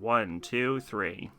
1, 2, 3.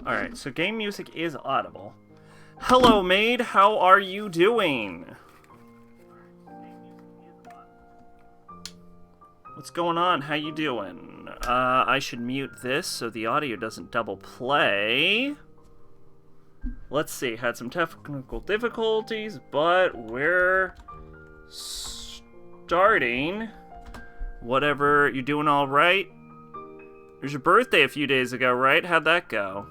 Alright, so game music is audible. Hello, maid. How are you doing? What's going on? How you doing? I should mute this so the audio doesn't double play. Let's see. Had some technical difficulties, but we're starting. Whatever. You doing all right? It was your birthday a few days ago, right? How'd that go?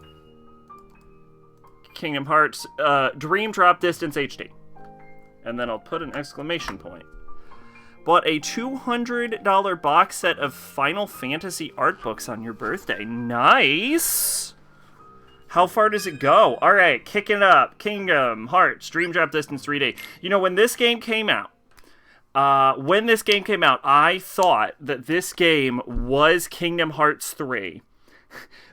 Kingdom Hearts, Dream Drop Distance HD. And then I'll put an exclamation point. Bought a $200 box set of Final Fantasy art books on your birthday. Nice! How far does it go? Alright, kicking it up. Kingdom Hearts, Dream Drop Distance 3D. You know, when this game came out, I thought that this game was Kingdom Hearts 3.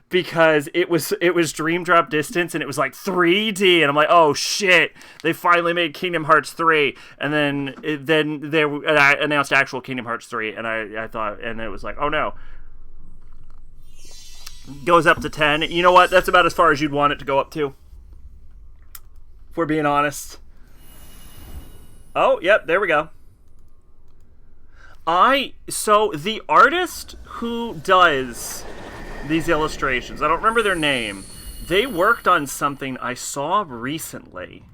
Because it was Dream Drop Distance and it was like 3D, and I'm like, oh shit, they finally made Kingdom Hearts 3, and then they announced actual Kingdom Hearts 3, and I thought, and it was like, oh no. Goes up to 10. You know what? That's about as far as you'd want it to go up to. If we're being honest. Oh, yep, there we go. So the artist who does these illustrations, I don't remember their name. They worked on something I saw recently.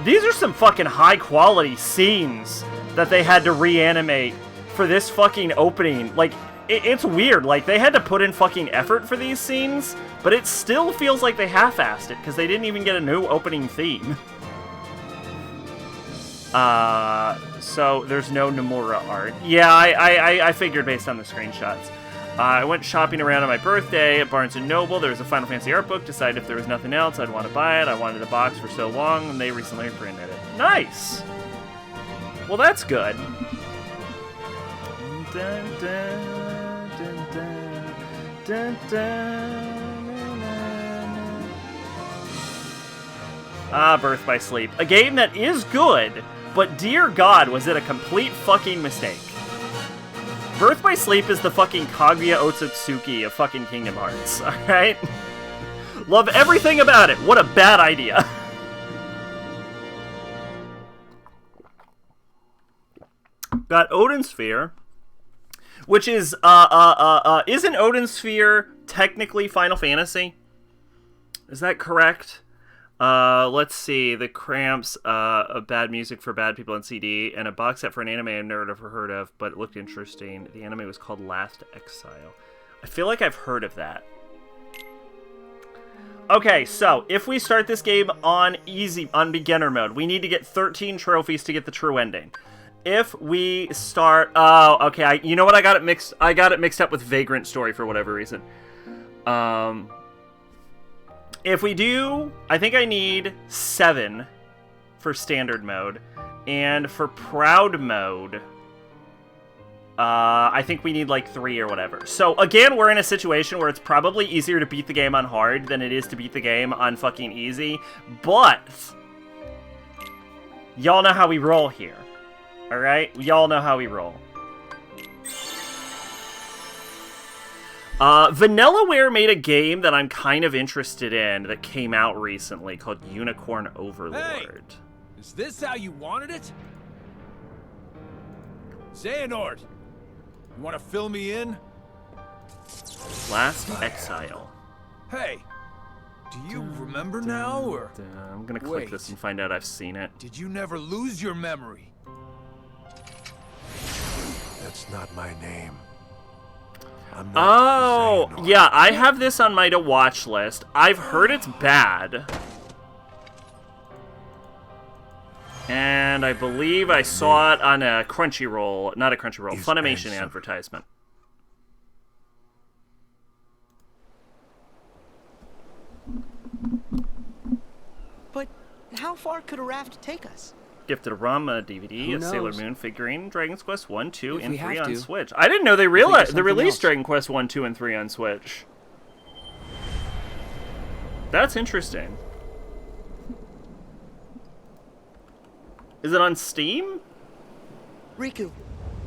These are some fucking high quality scenes that they had to reanimate for this fucking opening. Like, it's weird. Like, they had to put in fucking effort for these scenes, but it still feels like they half-assed it, because they didn't even get a new opening theme. So there's no Nomura art. Yeah, I figured based on the screenshots. I went shopping around on my birthday at Barnes & Noble. There was a Final Fantasy art book. Decided if there was nothing else, I'd want to buy it. I wanted a box for so long, and they recently printed it. Nice! Well, that's good. Dun, dun, dun, dun, dun, dun, ah, Birth by Sleep. A game that is good, but dear God, was it a complete fucking mistake. Birth by Sleep is the fucking Kaguya Otsutsuki of fucking Kingdom Hearts, alright? Love everything about it. What a bad idea. Got Odin Sphere, which is, isn't Odin Sphere technically Final Fantasy? Is that correct? Let's see, the Cramps, bad music for bad people on CD, and a box set for an anime I've never heard of, but it looked interesting. The anime was called Last Exile. I feel like I've heard of that. Okay, so, if we start this game on beginner mode, we need to get 13 trophies to get the true ending. If we start, okay, you know what, I got it mixed up with Vagrant Story for whatever reason. If we do, I think I need 7 for standard mode, and for proud mode, I think we need like 3 or whatever. So again, we're in a situation where it's probably easier to beat the game on hard than it is to beat the game on fucking easy, but y'all know how we roll here, alright? Y'all know how we roll. Vanillaware made a game that I'm kind of interested in that came out recently called Unicorn Overlord. Hey, is this how you wanted it? Xehanort, you want to fill me in? Last Exile. Hey, do you remember now, or? I'm gonna click this and find out I've seen it. Did you never lose your memory? That's not my name. Oh, yeah, I have this on my to-watch list. I've heard it's bad. And I believe I saw it on a Crunchyroll, not a Crunchyroll, Funimation advertisement. But how far could a raft take us? Gifted a ROM, a DVD, a Sailor Moon figurine, Dragon's Quest 1, 2, and 3 on to. Switch. I didn't know they released Dragon Quest 1, 2, and 3 on Switch. That's interesting. Is it on Steam? Riku.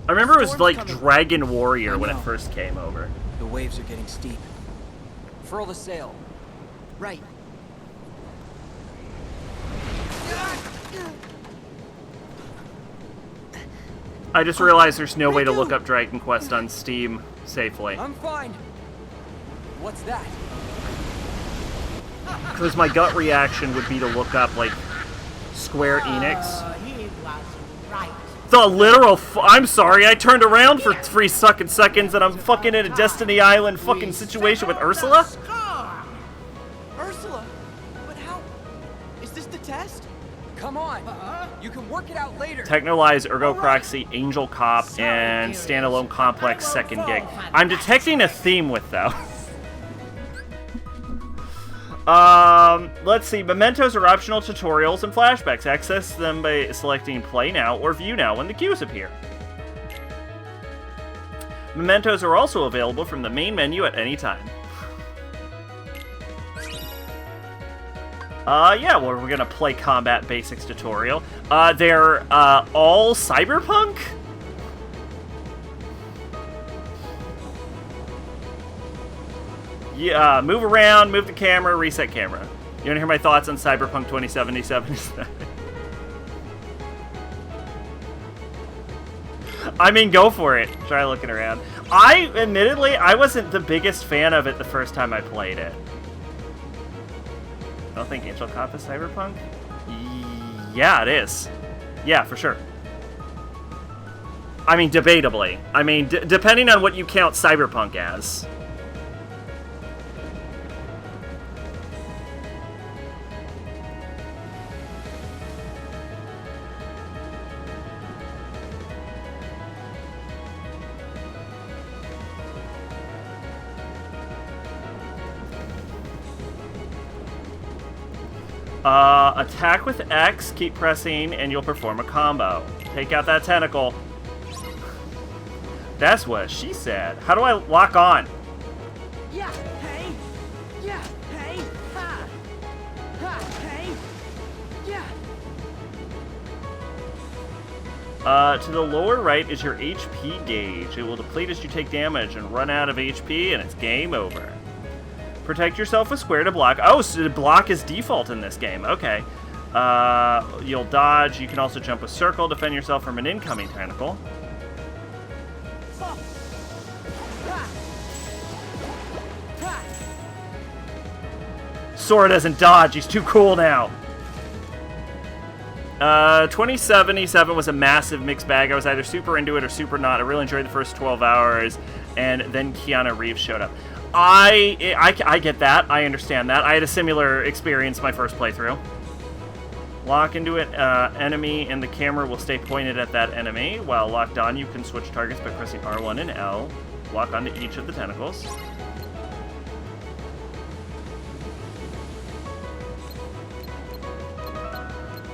I remember it was like Dragon Warrior when it first came over. The waves are getting steep. Furl the sail. Right. I just realized there's no way to look up Dragon Quest on Steam safely. I'm fine. What's that? Because my gut reaction would be to look up, like, Square Enix. He was right. The literal I'm sorry, I turned around for 3 seconds and I'm fucking in a Destiny Island fucking situation with Ursula? Ursula? But how? Is this the test? Come on. You can work it out later. Technolize, Ergo Proxy, Angel Cop, and Standalone Complex second gig. I'm detecting a theme with those. Let's see. Mementos are optional tutorials and flashbacks. Access them by selecting Play Now or View Now when the cues appear. Mementos are also available from the main menu at any time. Yeah, well, we're gonna play Combat Basics tutorial. They're, all cyberpunk? Yeah, move around, move the camera, reset camera. You wanna hear my thoughts on Cyberpunk 2077? I mean, go for it. Try looking around. Admittedly, I wasn't the biggest fan of it the first time I played it. I don't think Angel Cop is Cyberpunk? Yeah, it is. Yeah, for sure. I mean, debatably. I mean, depending on what you count Cyberpunk as. Attack with X, keep pressing, and you'll perform a combo. Take out that tentacle. That's what she said. How do I lock on? Yeah, hey. Yeah, hey. Ha. Ha, hey. Yeah. To the lower right is your HP gauge. It will deplete as you take damage and run out of HP, and it's game over. Protect yourself with square to block. Oh, so block is default in this game. Okay. You'll dodge. You can also jump a circle, defend yourself from an incoming tentacle. Sora doesn't dodge. He's too cool now. 2077 was a massive mixed bag. I was either super into it or super not. I really enjoyed the first 12 hours, and then Keanu Reeves showed up. I get that. I understand that. I had a similar experience my first playthrough. Lock into an enemy, and the camera will stay pointed at that enemy. While locked on, you can switch targets by pressing R1 and L. Lock onto each of the tentacles.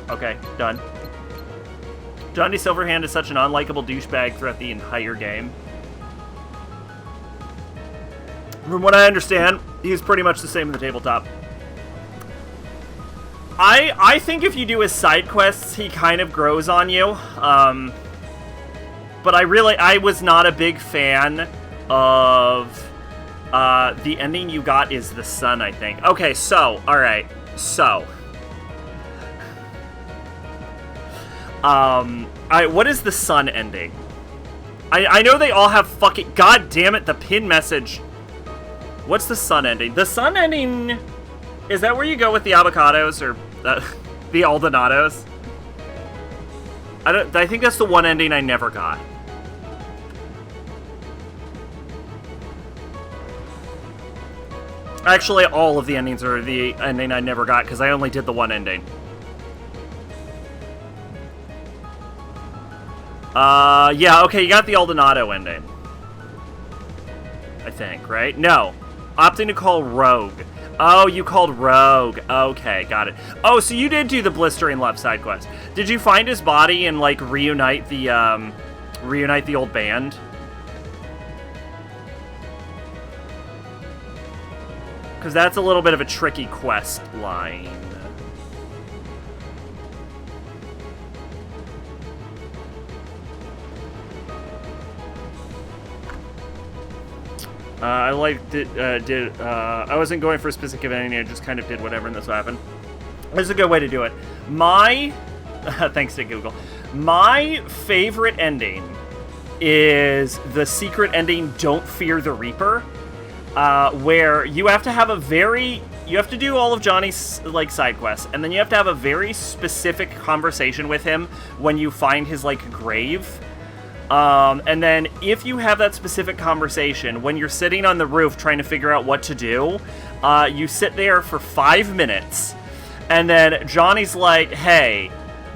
Okay, done. Johnny Silverhand is such an unlikable douchebag throughout the entire game. From what I understand, he's pretty much the same in the tabletop. I think if you do his side quests, he kind of grows on you. But I was not a big fan of the ending you got is the sun, I think. Okay, so, alright, so. What is the sun ending? I know they all have fucking, god damn it, the pin message. What's the sun ending? The sun ending, is that where you go with the avocados or the Aldonados? I think that's the one ending I never got. Actually, all of the endings are the ending I never got because I only did the one ending. Yeah, okay, you got the Aldonado ending. I think, right? No. Opting to call Rogue. Oh, you called Rogue. Okay, got it. Oh, so you did do the Blistering Love side quest. Did you find his body and, like, reunite the old band? Because that's a little bit of a tricky quest line. I liked it, I wasn't going for a specific ending, I just kind of did whatever and this happened. This is a good way to do it. Thanks to Google. My favorite ending is the secret ending, Don't Fear the Reaper, where you have to have you have to do all of Johnny's, like, side quests, and then you have to have a very specific conversation with him when you find his, like, grave. And then if you have that specific conversation, when you're sitting on the roof trying to figure out what to do, you sit there for 5 minutes, and then Johnny's like, hey,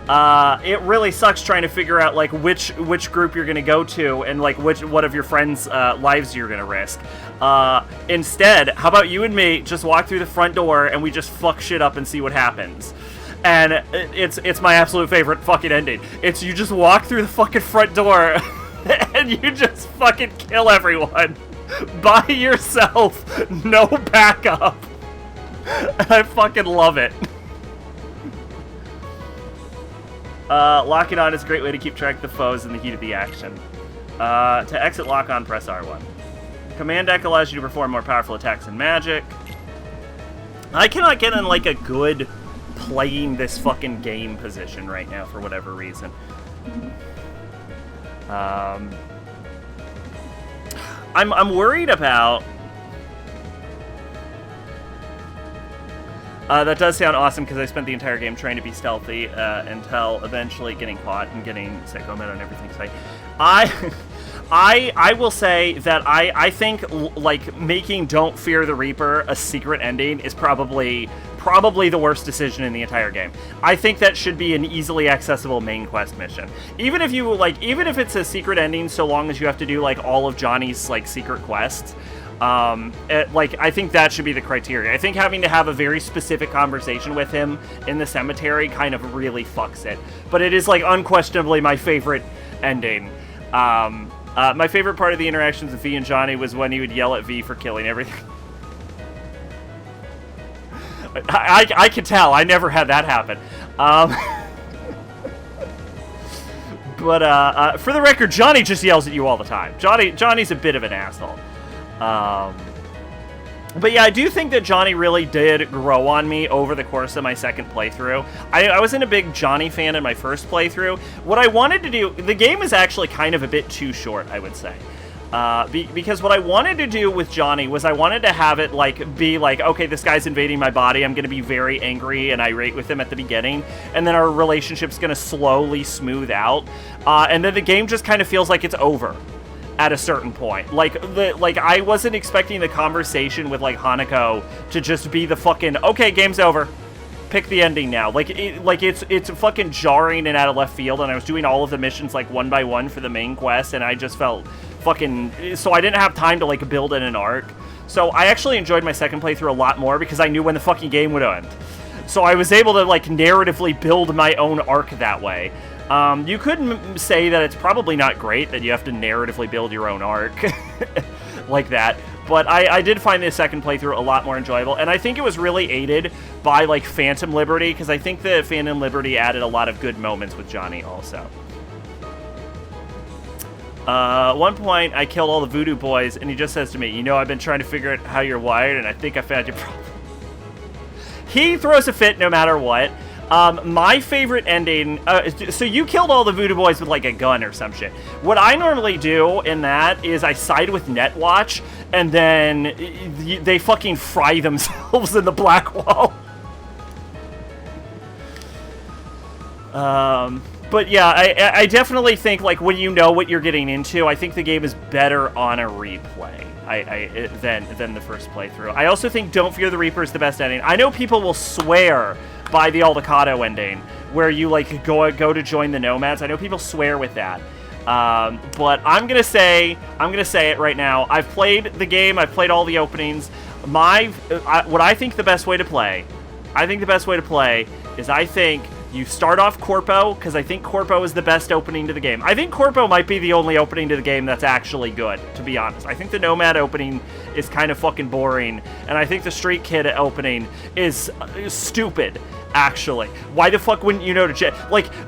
it really sucks trying to figure out, like, which group you're gonna go to and, like, what of your friends' lives you're gonna risk. Instead, how about you and me just walk through the front door and we just fuck shit up and see what happens. And it's my absolute favorite fucking ending. It's you just walk through the fucking front door and you just fucking kill everyone by yourself, no backup. And I fucking love it. Locking on is a great way to keep track of the foes in the heat of the action. To exit lock on, press R1. Command deck allows you to perform more powerful attacks and magic. I cannot get in, like, a good playing this fucking game position right now for whatever reason. I'm worried about... That does sound awesome because I spent the entire game trying to be stealthy until eventually getting caught and getting sicko meta and everything. So I will say that I think like making Don't Fear the Reaper a secret ending is probably the worst decision in the entire game. I think that should be an easily accessible main quest mission. Even if it's a secret ending, so long as you have to do like all of Johnny's like secret quests. I think that should be the criteria. I think having to have a very specific conversation with him in the cemetery kind of really fucks it. But it is like unquestionably my favorite ending. My favorite part of the interactions with V and Johnny was when he would yell at V for killing everything. I can tell. I never had that happen. But for the record, Johnny just yells at you all the time. Johnny's a bit of an asshole. But yeah, I do think that Johnny really did grow on me over the course of my second playthrough. I wasn't a big Johnny fan in my first playthrough. What I wanted to do, the game is actually kind of a bit too short, I would say. Because what I wanted to do with Johnny was I wanted to have it be like, okay, this guy's invading my body. I'm going to be very angry and irate with him at the beginning, and then our relationship's going to slowly smooth out, and then the game just kind of feels like it's over at a certain point. I wasn't expecting the conversation with like Hanako to just be the fucking okay, game's over. Pick the ending now. It's fucking jarring and out of left field, and I was doing all of the missions like one by one for the main quest, and I just felt fucking, so I didn't have time to like build in an arc. So I actually enjoyed my second playthrough a lot more because I knew when the fucking game would end. So I was able to like narratively build my own arc that way. You could say that it's probably not great that you have to narratively build your own arc like that, but I did find this second playthrough a lot more enjoyable, and I think it was really aided by like Phantom Liberty, because I think the Phantom Liberty added a lot of good moments with Johnny also. At one point, I killed all the voodoo boys, and he just says to me, you know, I've been trying to figure out how you're wired, and I think I found your problem. He throws a fit no matter what. My favorite ending, so you killed all the voodoo boys with like a gun or some shit. What I normally do in that is I side with Netwatch, and then they fucking fry themselves in the black wall. But yeah, I definitely think like when you know what you're getting into, I think the game is better on a replay than the first playthrough. I also think Don't Fear the Reaper is the best ending. I know people will swear by the Aldecado ending, where you like go to join the Nomads. I know people swear with that, but I'm gonna say it right now. I've played the game. I've played all the openings. What I think the best way to play, is I think you start off Corpo, because I think Corpo is the best opening to the game. I think Corpo might be the only opening to the game that's actually good, to be honest. I think the Nomad opening is kind of fucking boring, and I think the Street Kid opening is stupid, actually. Why the fuck wouldn't you know to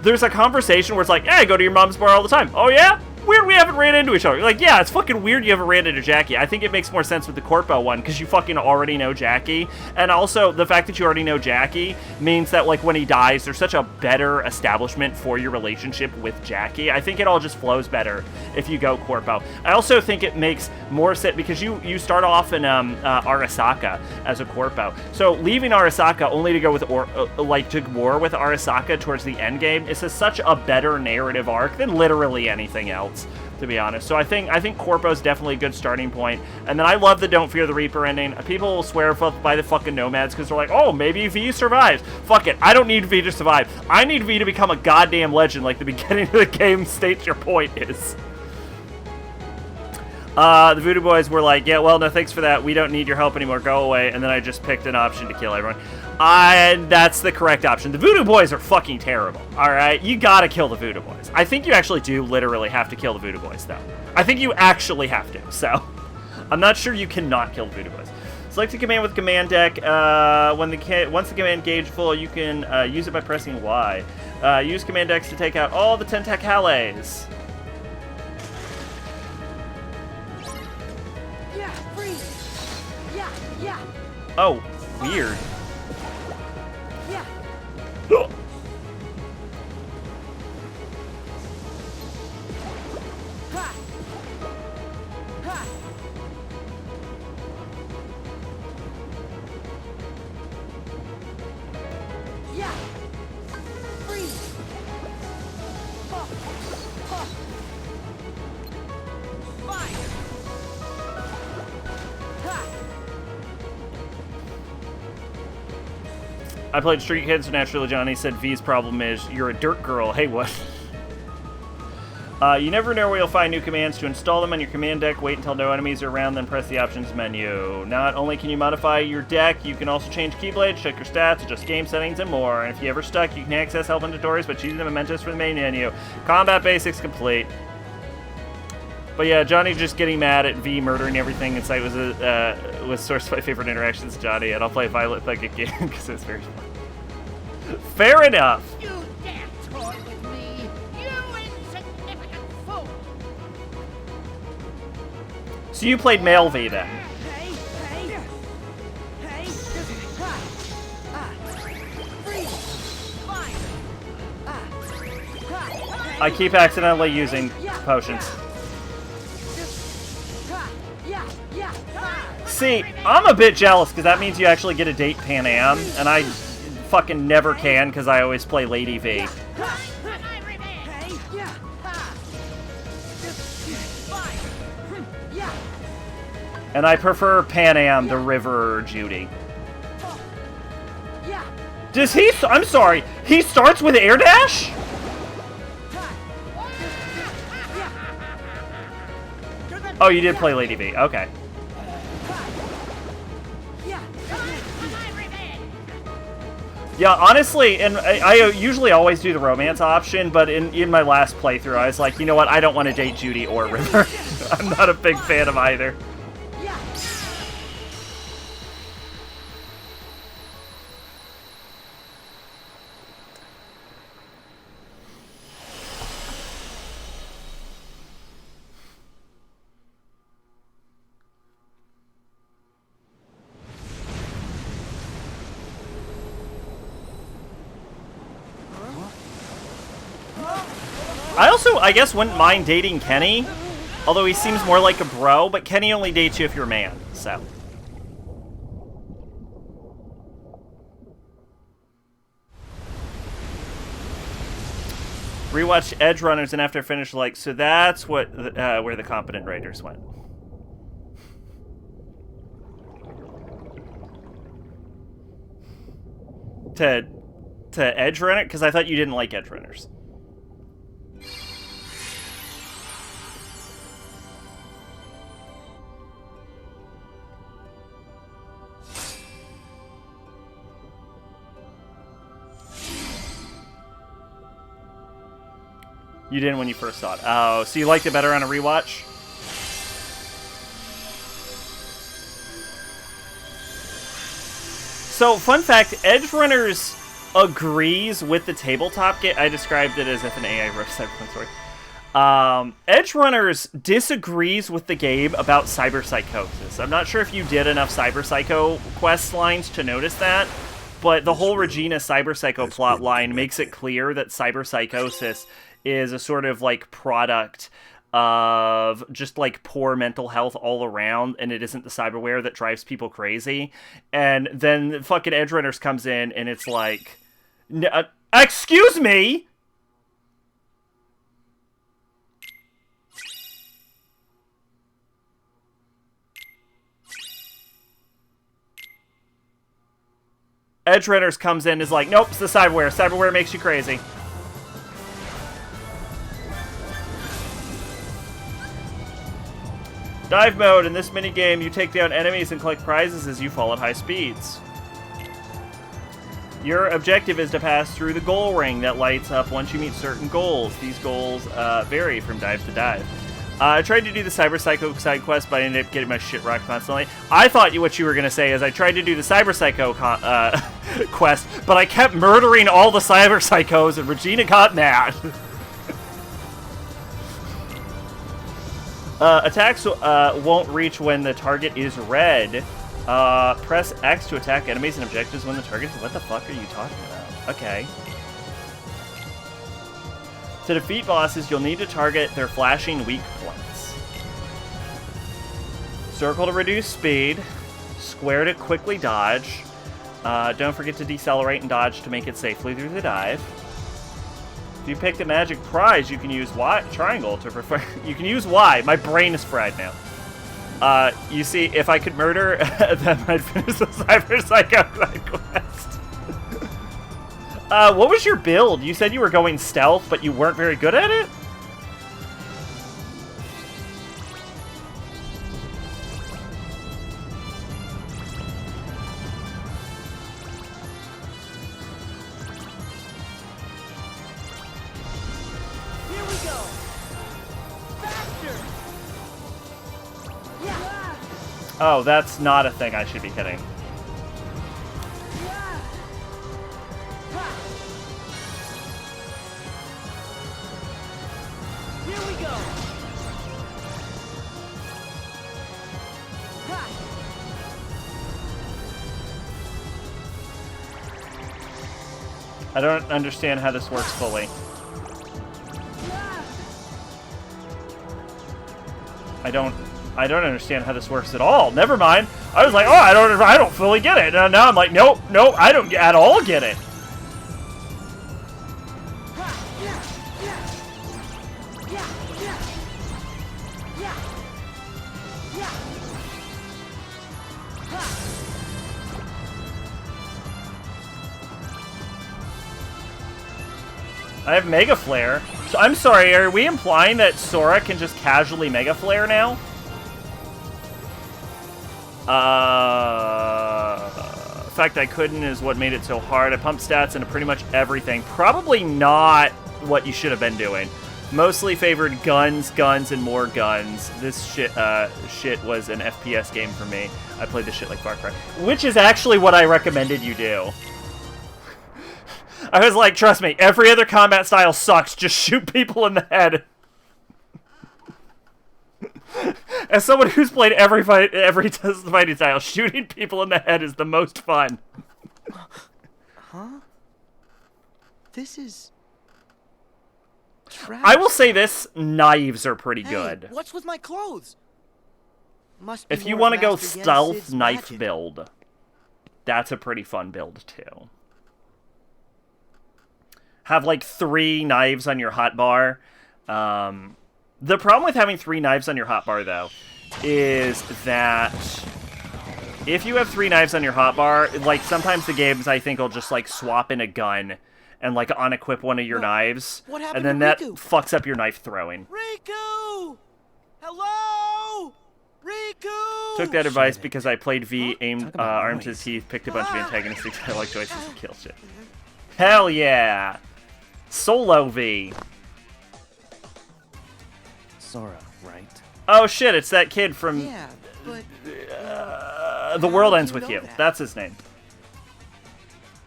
there's a conversation where it's like, hey, I go to your mom's bar all the time. Oh, yeah? Weird we haven't ran into each other. Like, yeah, it's fucking weird you haven't ran into Jackie. I think it makes more sense with the Corpo one, because you fucking already know Jackie. And also, the fact that you already know Jackie means that, like, when he dies, there's such a better establishment for your relationship with Jackie. I think it all just flows better if you go Corpo. I also think it makes more sense, because you start off in Arasaka as a Corpo. So, leaving Arasaka only to go with, to war with Arasaka towards the end game is such a better narrative arc than literally anything else, to be honest. So I think Corpo is definitely a good starting point. And then I love the Don't Fear the Reaper ending. People will swear by the fucking Nomads because they're like, oh, maybe V survives. Fuck it. I don't need V to survive. I need V to become a goddamn legend like the beginning of the game states your point is. The Voodoo Boys were like, yeah, well, no thanks for that. We don't need your help anymore. Go away. And then I just picked an option to kill everyone. And that's the correct option. The Voodoo Boys are fucking terrible, alright? You gotta kill the Voodoo Boys. I think you actually do literally have to kill the Voodoo Boys, though. I think you actually have to, so. I'm not sure you cannot kill the Voodoo Boys. Select a command with command deck. Once the command gauge full, you can use it by pressing Y. Use command decks to take out all the tentacles. Yeah, freeze. Yeah. Oh, weird. Yeah. Ha. Ha. I played Street Kids, so naturally Johnny said V's problem is you're a dirt girl. Hey, what? You never know where you'll find new commands. To install them on your command deck, wait until no enemies are around, then press the options menu. Not only can you modify your deck, you can also change keyblades, check your stats, adjust game settings, and more. And if you're ever stuck, you can access help and tutorials by choosing the mementos from the main menu. Combat basics complete. But yeah, Johnny just getting mad at V murdering everything inside was source of my favorite interactions, Johnny, and I'll play Violet Thug again because it's very fun. Fair enough. You dare toy with me, you insignificant fool! So you played male V then? Hey, hey, hey, freeze, fire, I keep accidentally using potions. See, I'm a bit jealous because that means you actually get to date Pan Am, and I fucking never can because I always play Lady V. And I prefer Pan Am, the River Judy. Does he? I'm sorry. He starts with air dash? Oh, you did play Lady V. Okay. Yeah, honestly, and I usually always do the romance option, but in my last playthrough, I was like, you know what? I don't want to date Judy or River. I'm not a big fan of either. I also, I guess, wouldn't mind dating Kenny, although he seems more like a bro, but Kenny only dates you if you're a man, so. Rewatched Edge Runners, and after I finished, like, so that's what where the Competent Raiders went. To Edge Runner? Because I thought you didn't like Edge Runners. You didn't when you first saw it. Oh, so you liked it better on a rewatch? So, fun fact, Edge Runners agrees with the tabletop game. I described it as if an AI wrote Cyberpunk story. Edge Runners disagrees with the game about cyberpsychosis. I'm not sure if you did enough cyberpsycho quest lines to notice that, but the whole Regina cyberpsycho plot line makes it clear that cyberpsychosis is a sort of, like, product of just, like, poor mental health all around, and it isn't the cyberware that drives people crazy. And then fucking Edge Runners comes in, and it's like, excuse me? Edge Runners comes in and is like, nope, it's the cyberware. Cyberware makes you crazy. Dive mode. In this minigame, you take down enemies and collect prizes as you fall at high speeds. Your objective is to pass through the goal ring that lights up once you meet certain goals. These goals vary from dive to dive. I tried to do the Cyber Psycho side quest, but I ended up getting my shit rocked constantly. I thought what you were going to say is I tried to do the Cyber Psycho quest, but I kept murdering all the Cyber Psychos, and Regina got mad. Attacks won't reach when the target is red. Press X to attack enemies and objectives when the target is... What the fuck are you talking about? Okay. To defeat bosses, you'll need to target their flashing weak points. Circle to reduce speed. Square to quickly dodge. Don't forget to decelerate and dodge to make it safely through the dive. If you pick the magic prize, you can use Y triangle to prefer. You can use Y. My brain is fried now. You see, if I could murder, then I'd finish the Cyber Psycho side quest. What was your build? You said you were going stealth, but you weren't very good at it? Here we go. Faster. Yeah. Oh, that's not a thing I should be hitting. Here we go. Ha. I don't understand how this works fully. I don't understand how this works at all. Never mind. I was like, oh, I don't fully get it. And now I'm like, nope, I don't at all get it. I have Mega Flare. So I'm sorry, are we implying that Sora can just casually Mega Flare now? The fact I couldn't is what made it so hard. I pumped stats into pretty much everything. Probably not what you should have been doing. Mostly favored guns, and more guns. This shit was an FPS game for me. I played this shit like Far Cry. Which is actually what I recommended you do. I was like, trust me, every other combat style sucks. Just shoot people in the head. As someone who's played every fighting style, shooting people in the head is the most fun. Huh? This is... trash. I will say this, knives are pretty Hey, good. what's with my clothes? Must be If you more want to go Master stealth Yensid's knife magic. build, that's a pretty fun build too. Have like 3 knives on your hotbar. The problem with having 3 knives on your hotbar, though, is that if you have 3 knives on your hotbar, like sometimes the games I think will just like swap in a gun and like unequip one of your knives, what happened and then to that Riku? fucks up your knife throwing. Riku! Hello? Riku! Took that advice because I played V, aimed Talk about armed to noise. his teeth, picked a bunch of antagonists. I like choices to kill shit. Hell yeah! Solo V. Sora, right? Oh shit, it's that kid from Yeah, but... The How World did Ends you With know You. that? That's his name.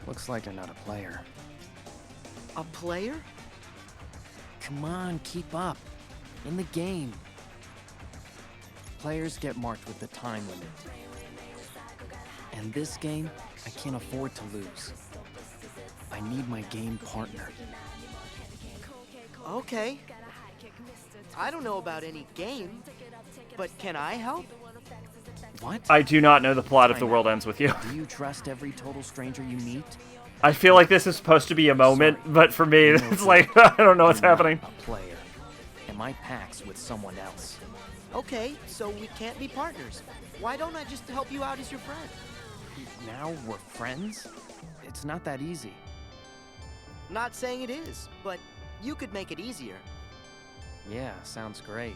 Looks like you're not a player. A player? Come on, keep up. In the game. Players get marked with the time limit. And this game, I can't afford to lose. I need my game partner. Okay. I don't know about any game, but can I help? What? I do not know the plot of The Time World out. Ends With You. Do you trust every total stranger you meet? I feel like this is supposed to be a moment, but for me, You know it's good. like, I don't know what's You're not happening. a player. And my pack's with someone else. Okay, so we can't be partners. Why don't I just help you out as your friend? Now we're friends? It's not that easy. Not saying it is, but you could make it easier. Yeah, sounds great.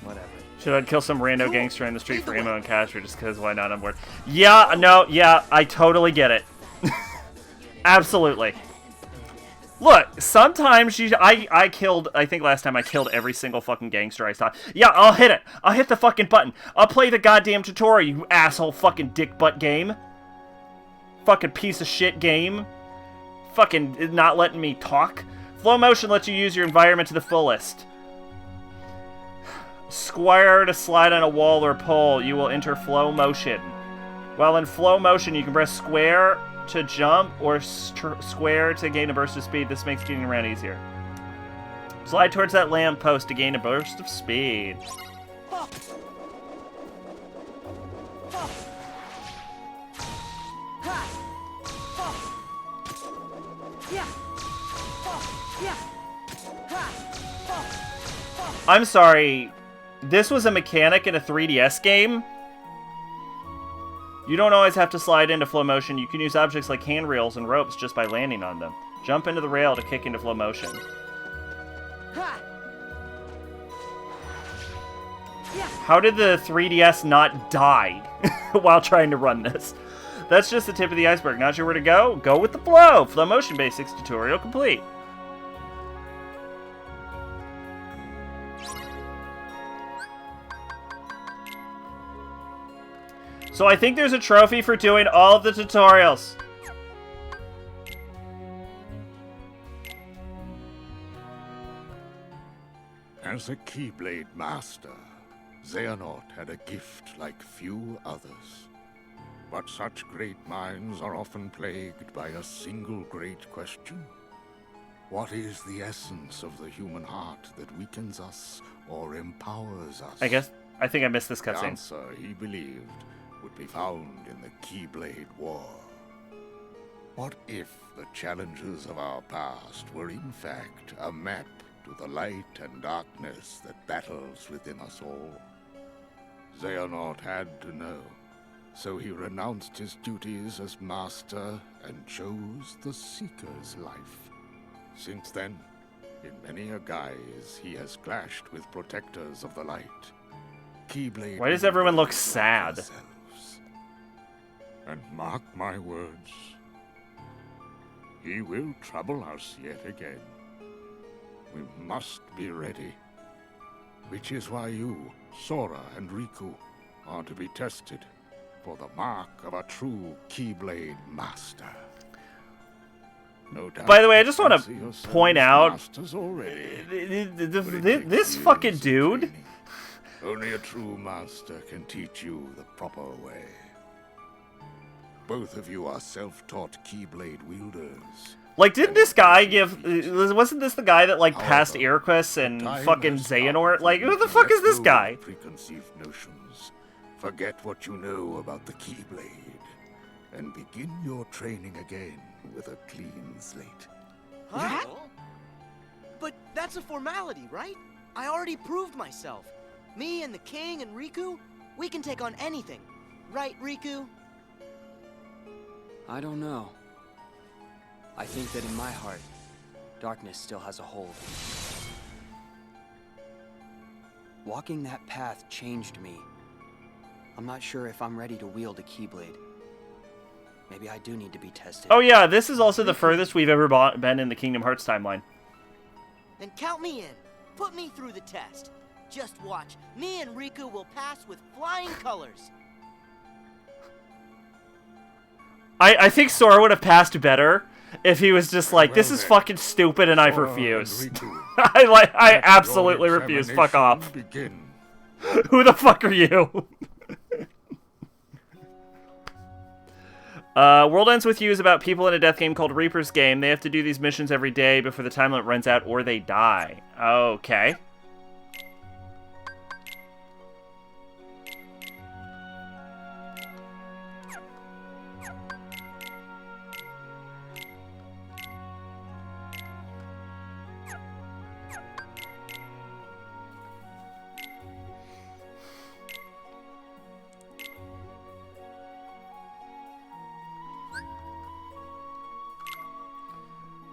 Whatever. Should I kill some rando Cool. gangster in the street Lead for the ammo way. and cash, or just because why not? I'm bored. Yeah, no, yeah, I totally get it. Absolutely. Look, sometimes I think last time I killed every single fucking gangster I saw. Yeah, I'll hit it. I'll hit the fucking button. I'll play the goddamn tutorial, you asshole fucking dick butt game. Fucking piece of shit game. Fucking not letting me talk. Flow motion lets you use your environment to the fullest. Square to slide on a wall or pole, you will enter flow motion. While in flow motion, you can press square to jump or square to gain a burst of speed. This makes getting around easier. Slide towards that lamp post to gain a burst of speed. I'm sorry, this was a mechanic in a 3DS game? You don't always have to slide into flow motion. You can use objects like handrails and ropes just by landing on them. Jump into the rail to kick into flow motion. Ha! Yeah. How did the 3DS not die while trying to run this? That's just the tip of the iceberg. Not sure where to go? Go with the flow. Flow motion basics tutorial complete. So I think there's a trophy for doing all of the tutorials. As a Keyblade master, Xehanort had a gift like few others. But such great minds are often plagued by a single great question. What is the essence of the human heart that weakens us or empowers us? I think I missed this The cutscene. answer, he believed, would be found in the Keyblade War. What if the challenges of our past were in fact a map to the light and darkness that battles within us all? Xehanort had to know, so he renounced his duties as master and chose the Seeker's life. Since then, in many a guise, he has clashed with protectors of the light. Keyblade. Why does everyone look sad? Ourselves. And mark my words, he will trouble us yet again. We must be ready. Which is why you, Sora and Riku, are to be tested for the mark of a true Keyblade master. No doubt. By the way, I just want you see to yourselves point out masters already. But it takes this years fucking of dude. training. Only a true master can teach you the proper way. Both of you are self-taught Keyblade wielders. Like, didn't this guy give... Wasn't this the guy that, like, passed However, Iroquois and time fucking has come Xehanort? for Like, you who the to fuck is let this go guy? of preconceived notions. Forget what you know about the Keyblade, and begin your training again with a clean slate. Huh? But that's a formality, right? I already proved myself. Me and the King and Riku, we can take on anything. Right, Riku? I don't know. I think that in my heart, darkness still has a hold. Walking that path changed me. I'm not sure if I'm ready to wield a Keyblade. Maybe I do need to be tested. Oh yeah, this is also the furthest we've ever been in the Kingdom Hearts timeline. Then count me in. Put me through the test. Just watch. Me and Riku will pass with flying colors. I think Sora would have passed better if he was just like, this Well is then, fucking stupid and I Sora refuse. and Riku, I let absolutely your refuse. Fuck off. examination begin. Who the fuck are you? World Ends With You is about people in a death game called Reaper's Game. They have to do these missions every day before the time limit runs out or they die. Okay.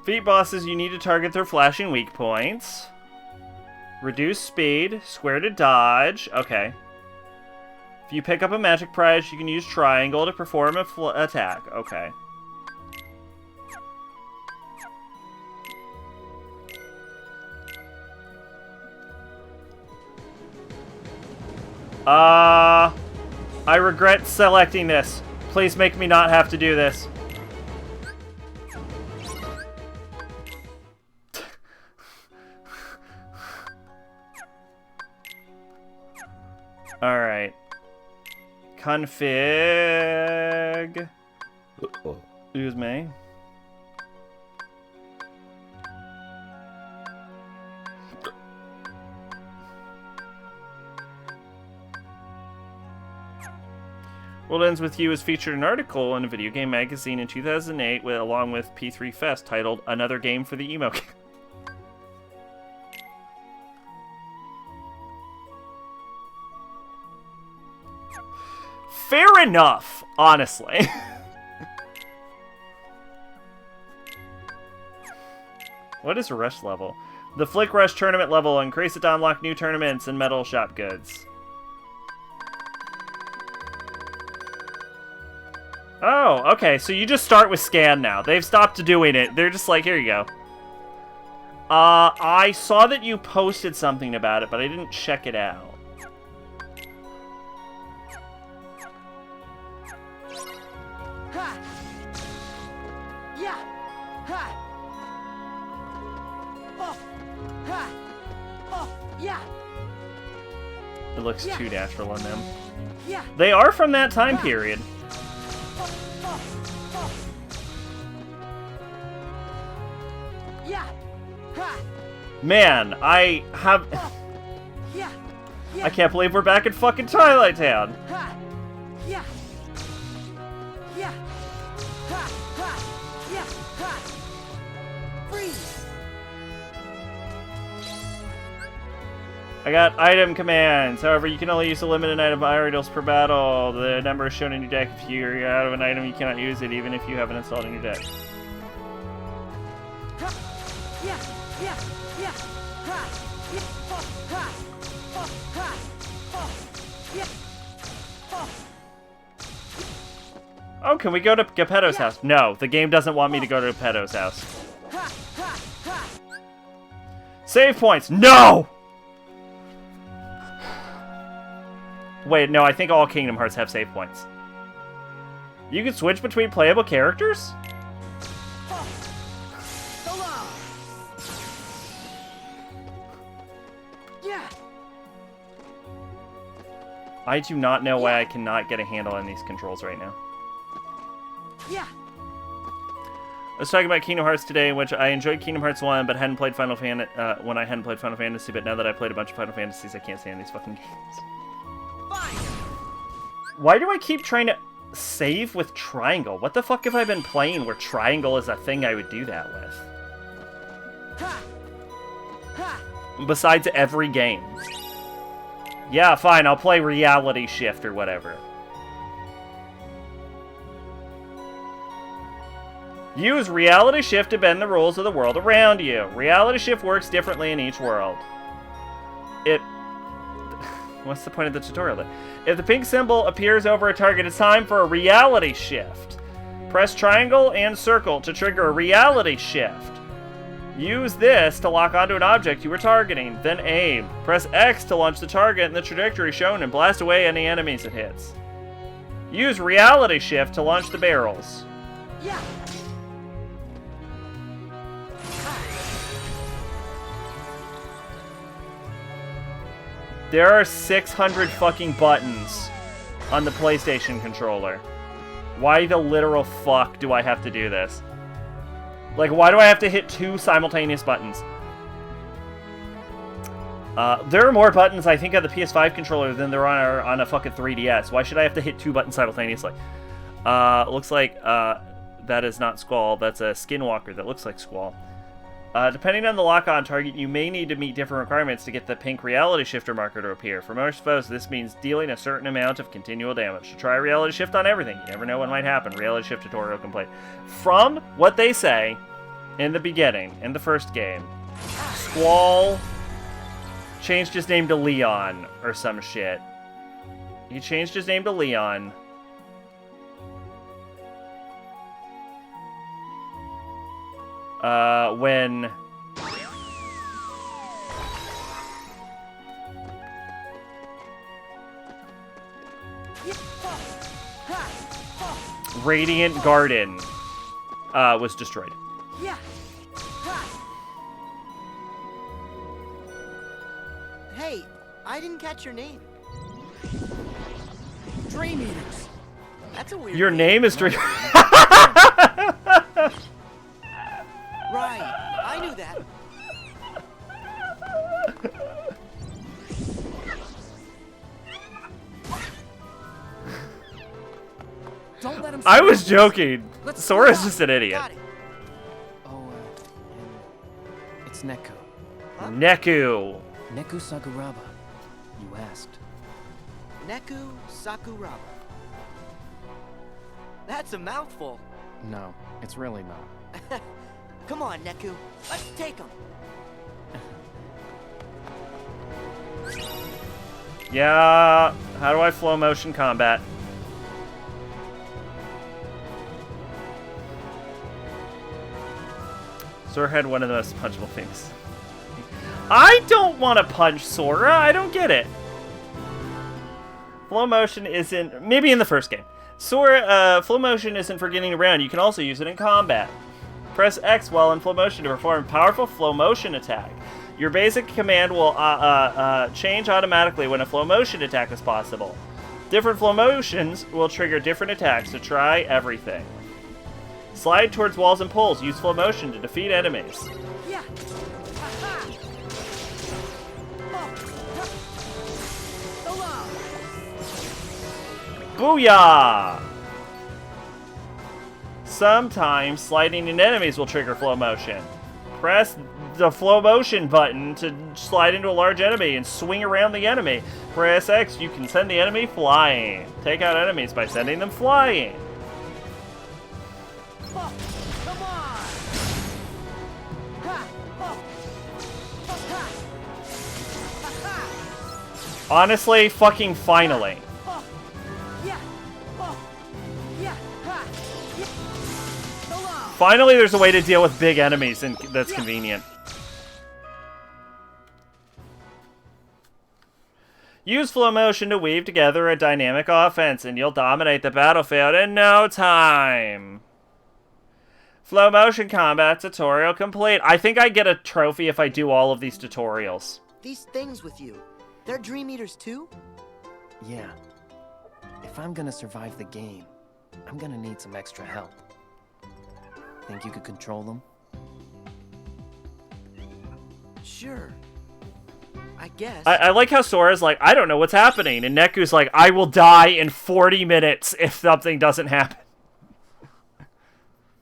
Beat bosses, you need to target their flashing weak points. Reduce speed, square to dodge. Okay. If you pick up a magic prize, you can use triangle to perform a attack. Okay. I regret selecting this. Please make me not have to do this. Alright. Config. Excuse me. World Ends With You was featured an article in a video game magazine in 2008 along with P3 Fest titled Another Game for the Emo King. Fair enough, honestly. What is rush level? The Flick Rush tournament level. Increase it to unlock new tournaments and metal shop goods. Oh, okay. So you just start with scan now. They've stopped doing it. They're just like, here you go. I saw that you posted something about it, but I didn't check it out. Ha! Yeah! Ha! Oh! Ha! Oh! Yeah! It looks Yeah. too natural on them. Yeah! They are from that time period. Oh! Oh! Oh! Yeah! Ha! Man, I have... Oh! Yeah! Yeah! I can't believe we're back in fucking Twilight Town. Ha! Yeah! Yeah! Ha! Ha! Yeah! Ha! Freeze! I got item commands. However, you can only use a limited item items per battle. The number is shown in your deck. If you're out of an item, you cannot use it, even if you have it installed in your deck. Ha! Yeah! Yeah! Yeah! Ha! Yeah! Oh! Ha! Oh! Ha! Oh! Yeah! Oh! Oh, can we go to Geppetto's Yeah. house? No, the game doesn't want me to go to Geppetto's house. Ha! Ha! Ha! Save points. No! Wait, no, I think all Kingdom Hearts have save points. You can switch between playable characters? Oh! So long! Yeah! I do not know why I cannot get a handle on these controls right now. Yeah! I was talking about Kingdom Hearts today, in which I enjoyed Kingdom Hearts 1, but hadn't played Final Fantasy when I hadn't played Final Fantasy, but now that I've played a bunch of Final Fantasies, I can't stand these fucking games. Fine! Why do I keep trying to save with triangle? What the fuck have I been playing where triangle is a thing I would do that with? Ha! Ha! Besides every game. Yeah, fine, I'll play Reality Shift or whatever. Use Reality Shift to bend the rules of the world around you. Reality Shift works differently in each world. What's the point of the tutorial then? If the pink symbol appears over a target, it's time for a reality shift. Press triangle and circle to trigger a reality shift. Use this to lock onto an object you were targeting, then aim. Press X to launch the target in the trajectory shown and blast away any enemies it hits. Use reality shift to launch the barrels. Yeah! There are 600 fucking buttons on the PlayStation controller. Why the literal fuck do I have to do this? Like, why do I have to hit 2 simultaneous buttons? There are more buttons, I think, on the PS5 controller than there are on a fucking 3DS. Why should I have to hit 2 buttons simultaneously? Looks like that is not Squall. That's a Skinwalker that looks like Squall. Depending on the lock-on target, you may need to meet different requirements to get the pink reality shifter marker to appear. For most foes, this means dealing a certain amount of continual damage. To try reality shift on everything, you never know what might happen. Reality shift tutorial complete. From what they say in the beginning, in the first game, Squall changed his name to Leon or some shit. He changed his name to Leon. When Radiant Garden was destroyed. Yeah! Ha! Hey, I didn't catch your name. Dream Eaters. That's a weird Your name is Dream. Right, I knew that. Don't let him. I was joking. Let's Sora's just an idiot. Got it. Oh, it's Neko. Neku. Neku Sakuraba. You asked. Neku Sakuraba. That's a mouthful. No, it's really not. Come on, Neku. Let's take him. Yeah, how do I flow motion combat? Sora had one of the most punchable things. I don't want to punch Sora. I don't get it. Flow motion isn't... Maybe in the first game. Sora, flow motion isn't for getting around. You can also use it in combat. Press X while in flow motion to perform a powerful flow motion attack. Your basic command will change automatically when a flow motion attack is possible. Different flow motions will trigger different attacks, so try everything. Slide towards walls and poles. Use flow motion to defeat enemies. Yeah. Ha-ha. Booyah! Sometimes sliding in enemies will trigger flow motion. Press the flow motion button to slide into a large enemy and swing around the enemy. Press X, you can send the enemy flying. Take out enemies by sending them flying. Oh, come on. Ha. Oh. Oh, ha. Ha-ha. Honestly, fucking finally. Oh. Yeah. Oh. Yeah. Ha. Yeah. So long. Finally, there's a way to deal with big enemies and that's convenient. Use flow motion to weave together a dynamic offense, and you'll dominate the battlefield in no time. Flow motion combat tutorial complete. I think I get a trophy if I do all of these tutorials. These things with you, they're Dream Eaters too? Yeah. If I'm gonna survive the game, I'm gonna need some extra help. Think you could control them? Sure. I guess. I like how Sora's like, I don't know what's happening, and Neku's like, I will die in 40 minutes if something doesn't happen.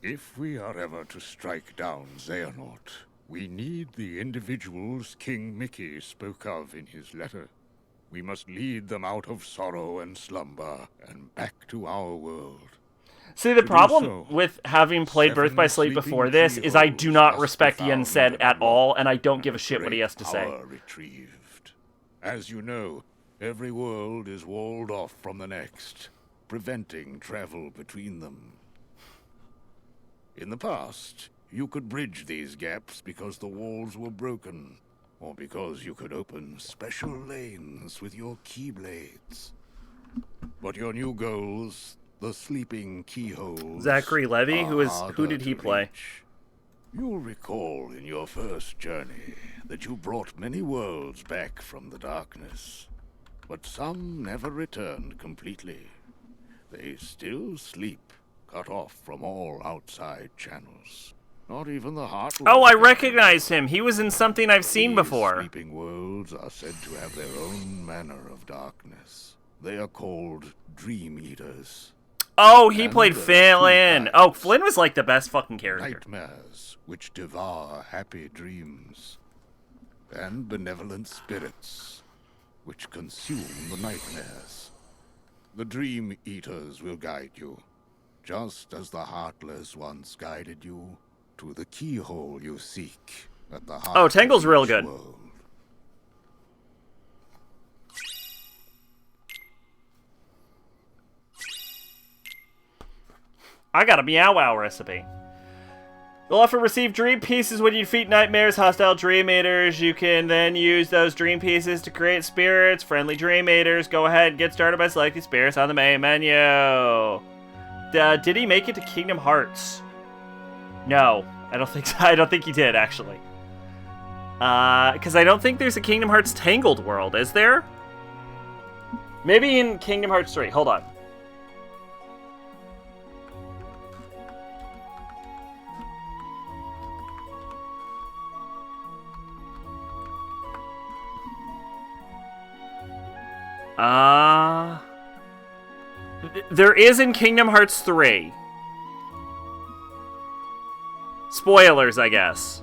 If we are ever to strike down Xehanort, we need the individuals King Mickey spoke of in his letter. We must lead them out of sorrow and slumber and back to our world. See, the To do problem so, with having played Birth by Sleep sleeping before this is I do heroes not must respect be Yen found Said and at all, and I don't unlocked, give a shit what he has to say. power retrieved. As you know, every world is walled off from the next, preventing travel between them. In the past, you could bridge these gaps because the walls were broken, or because you could open special lanes with your keyblades. But your new goals, the sleeping keyholes, Zachary Levy, are who harder did he to play? reach. You'll recall in your first journey that you brought many worlds back from the darkness, but some never returned completely. They still sleep, cut off from all outside channels. Not even the heart. Oh, I recognize him. He was in something I've seen These before. sleeping worlds are said to have their own manner of darkness. They are called Dream Eaters. Oh, he And played there are Flynn. two Oh, types. Flynn was like the best fucking character. Nightmares, which devour happy dreams. And benevolent spirits, which consume the nightmares. The Dream Eaters will guide you, just as the Heartless once guided you to the keyhole you seek at the heart Oh, Tangle's of real each good. world. I got a Meow Wow recipe. You'll often receive dream pieces when you defeat nightmares, hostile dream eaters. You can then use those dream pieces to create spirits, friendly dream eaters. Go ahead and get started by selecting spirits on the main menu. Did he make it to Kingdom Hearts? No, I don't think so. I don't think he did, actually. Because I don't think there's a Kingdom Hearts Tangled world, is there? Maybe in Kingdom Hearts 3. Hold on. There is in Kingdom Hearts 3. Spoilers, I guess.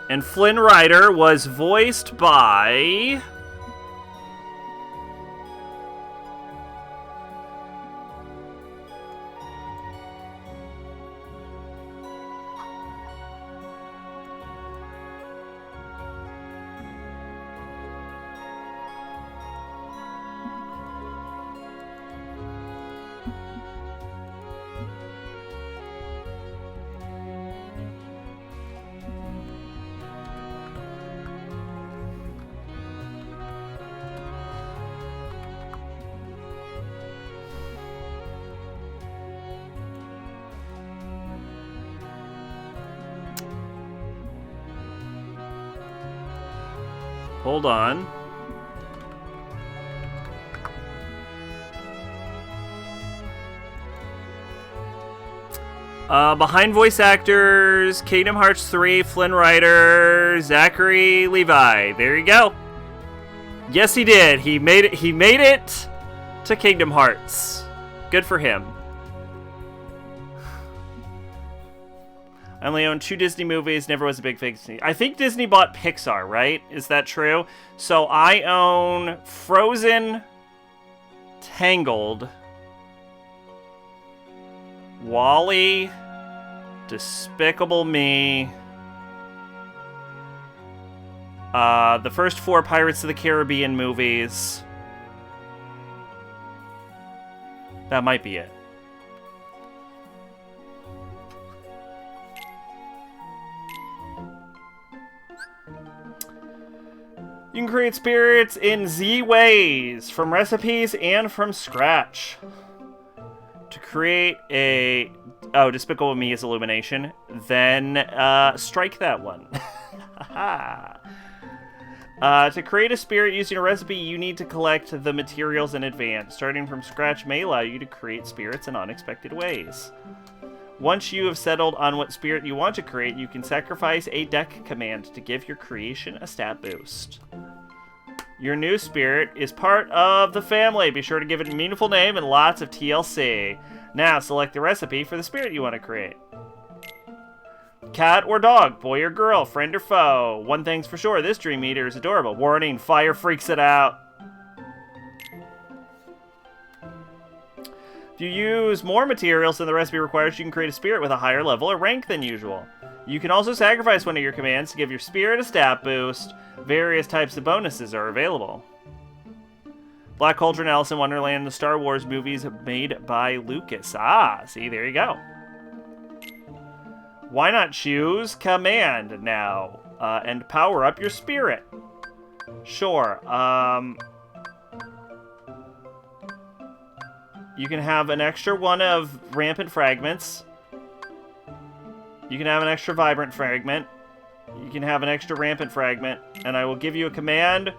And Flynn Rider was voiced by... Hold on. Behind voice actors, Kingdom Hearts 3, Flynn Rider, Zachary Levi. There you go. Yes, he did. He made it. He made it to Kingdom Hearts. Good for him. I only own 2 Disney movies. Never was a big fan. I think Disney bought Pixar, right? Is that true? So I own Frozen, Tangled, WALL-E, Despicable Me, the first 4 Pirates of the Caribbean movies. That might be it. You can create spirits in Z ways, from recipes and from scratch. To create a... Oh, Despicable Me is Illumination. Then, strike that one. To create a spirit using a recipe, you need to collect the materials in advance. Starting from scratch may allow you to create spirits in unexpected ways. Once you have settled on what spirit you want to create, you can sacrifice a deck command to give your creation a stat boost. Your new spirit is part of the family. Be sure to give it a meaningful name and lots of TLC. Now, select the recipe for the spirit you want to create. Cat or dog, boy or girl, friend or foe. One thing's for sure, this Dream Eater is adorable. Warning, fire freaks it out. If you use more materials than the recipe requires, you can create a spirit with a higher level or rank than usual. You can also sacrifice one of your commands to give your spirit a stat boost. Various types of bonuses are available. Black Cauldron, Alice in Wonderland, and the Star Wars movies made by Lucas. Ah, see, there you go. Why not choose command now and power up your spirit? Sure. You can have an extra one of Rampant Fragments. You can have an extra Vibrant Fragment. You can have an extra Rampant Fragment. And I will give you a command.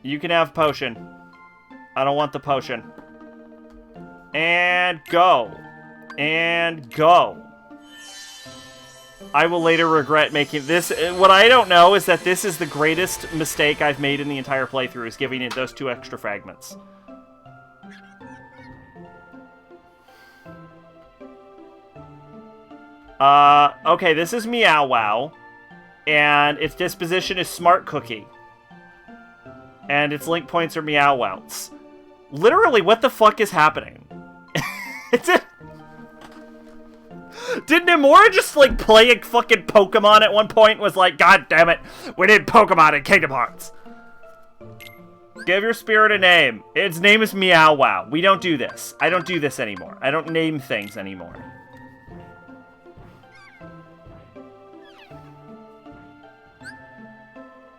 You can have Potion. I don't want the Potion. And go. And go. I will later regret making this. What I don't know is that this is the greatest mistake I've made in the entire playthrough, is giving it those 2 extra fragments. Okay, this is Meow Wow. And its disposition is Smart Cookie. And its link points are Meow Wows. Literally, what the fuck is happening? Did Nomura just, like, play a fucking Pokemon at one point and was like, God damn it, we need Pokemon in Kingdom Hearts. Give your spirit a name. Its name is Meow Wow. We don't do this. I don't do this anymore. I don't name things anymore.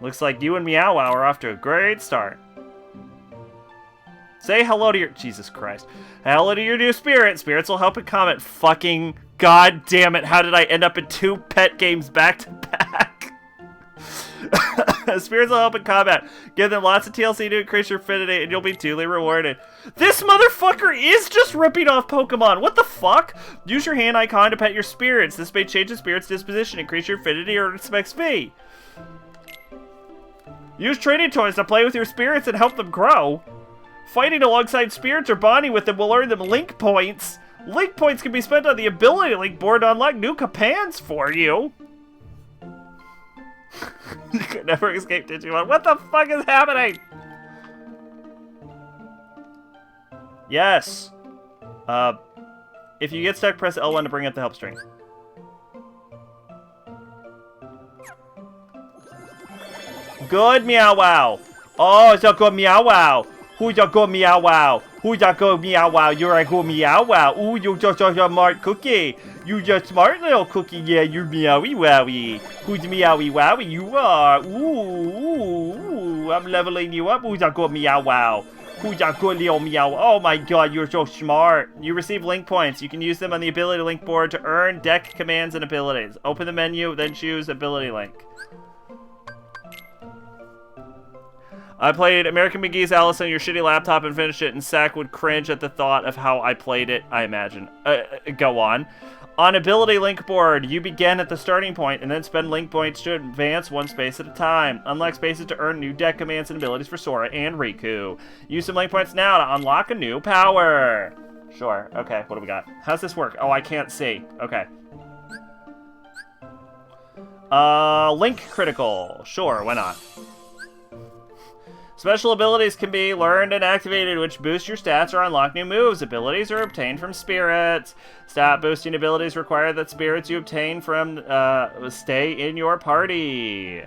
Looks like you and Meow Wow are off to a great start. Say hello to your... Jesus Christ. Hello to your new spirit. Spirits will help in combat. Fucking... God damn it, how did I end up in 2 pet games back to back? Spirits will help in combat. Give them lots of TLC to increase your affinity, and you'll be duly rewarded. This motherfucker is just ripping off Pokemon. What the fuck? Use your hand icon to pet your spirits. This may change the spirit's disposition, increase your affinity, or its XP. Use training toys to play with your spirits and help them grow. Fighting alongside spirits or bonding with them will earn them link points. Link points can be spent on the ability link board to unlock new commands for you. You could never escape Digimon. What the fuck is happening? Yes. If you get stuck, press L1 to bring up the help string. Good, Meow Wow. Oh, it's a good Meow Wow. Who's a good Meow Wow? Who's a good Meow Wow? You're a good Meow Wow. Ooh, you're just a smart cookie. You just smart little cookie. Yeah, you're Meowie Wowie. Who's Meowie Wowie? You are. Ooh, ooh, ooh. you. I'm leveling you up. Who's a good meow wow? Who's a good little meow? Oh my god, you're so smart. You receive link points. You can use them on the ability link board to earn deck commands and abilities. Open the menu, then choose ability link. I played American McGee's Alice on your shitty laptop and finished it, and Sack would cringe at the thought of how I played it, I imagine. Go on. On ability link board, you begin at the starting point and then spend link points to advance one space at a time. Unlock spaces to earn new deck commands and abilities for Sora and Riku. Use some link points now to unlock a new power. Sure. Okay, what do we got? How's this work? Oh, I can't see. Okay. Link critical. Sure, why not? Special abilities can be learned and activated, which boost your stats or unlock new moves. Abilities are obtained from spirits. Stat boosting abilities require that spirits you obtain from stay in your party.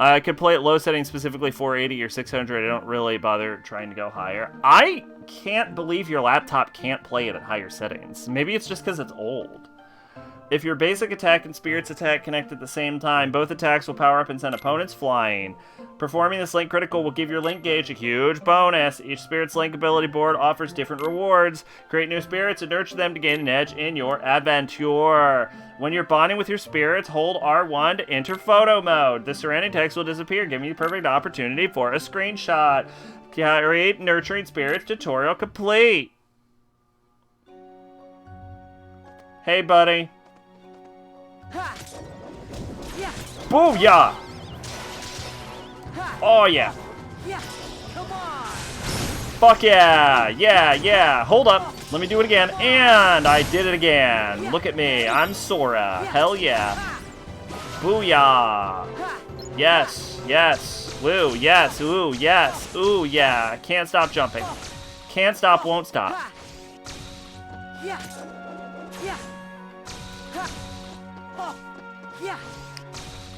I could play at low settings, specifically 480 or 600. I don't really bother trying to go higher. I can't believe your laptop can't play it at higher settings. Maybe it's just because it's old. If your basic attack and Spirit's attack connect at the same time, both attacks will power up and send opponents flying. Performing this Link Critical will give your Link gauge a huge bonus. Each Spirit's Link ability board offers different rewards. Create new Spirits and nurture them to gain an edge in your adventure. When you're bonding with your Spirits, hold R1 to enter photo mode. The surrounding text will disappear, giving you the perfect opportunity for a screenshot. Create Nurturing Spirits tutorial complete. Hey, buddy. Booyah! Oh yeah. Come on. Fuck yeah! Yeah! Hold up. Let me do it again. And I did it again. Look at me. I'm Sora. Hell yeah. Booyah! Yes. Woo, yes. Ooh, yes. Ooh, yeah. Can't stop jumping. Can't stop, won't stop. Yeah.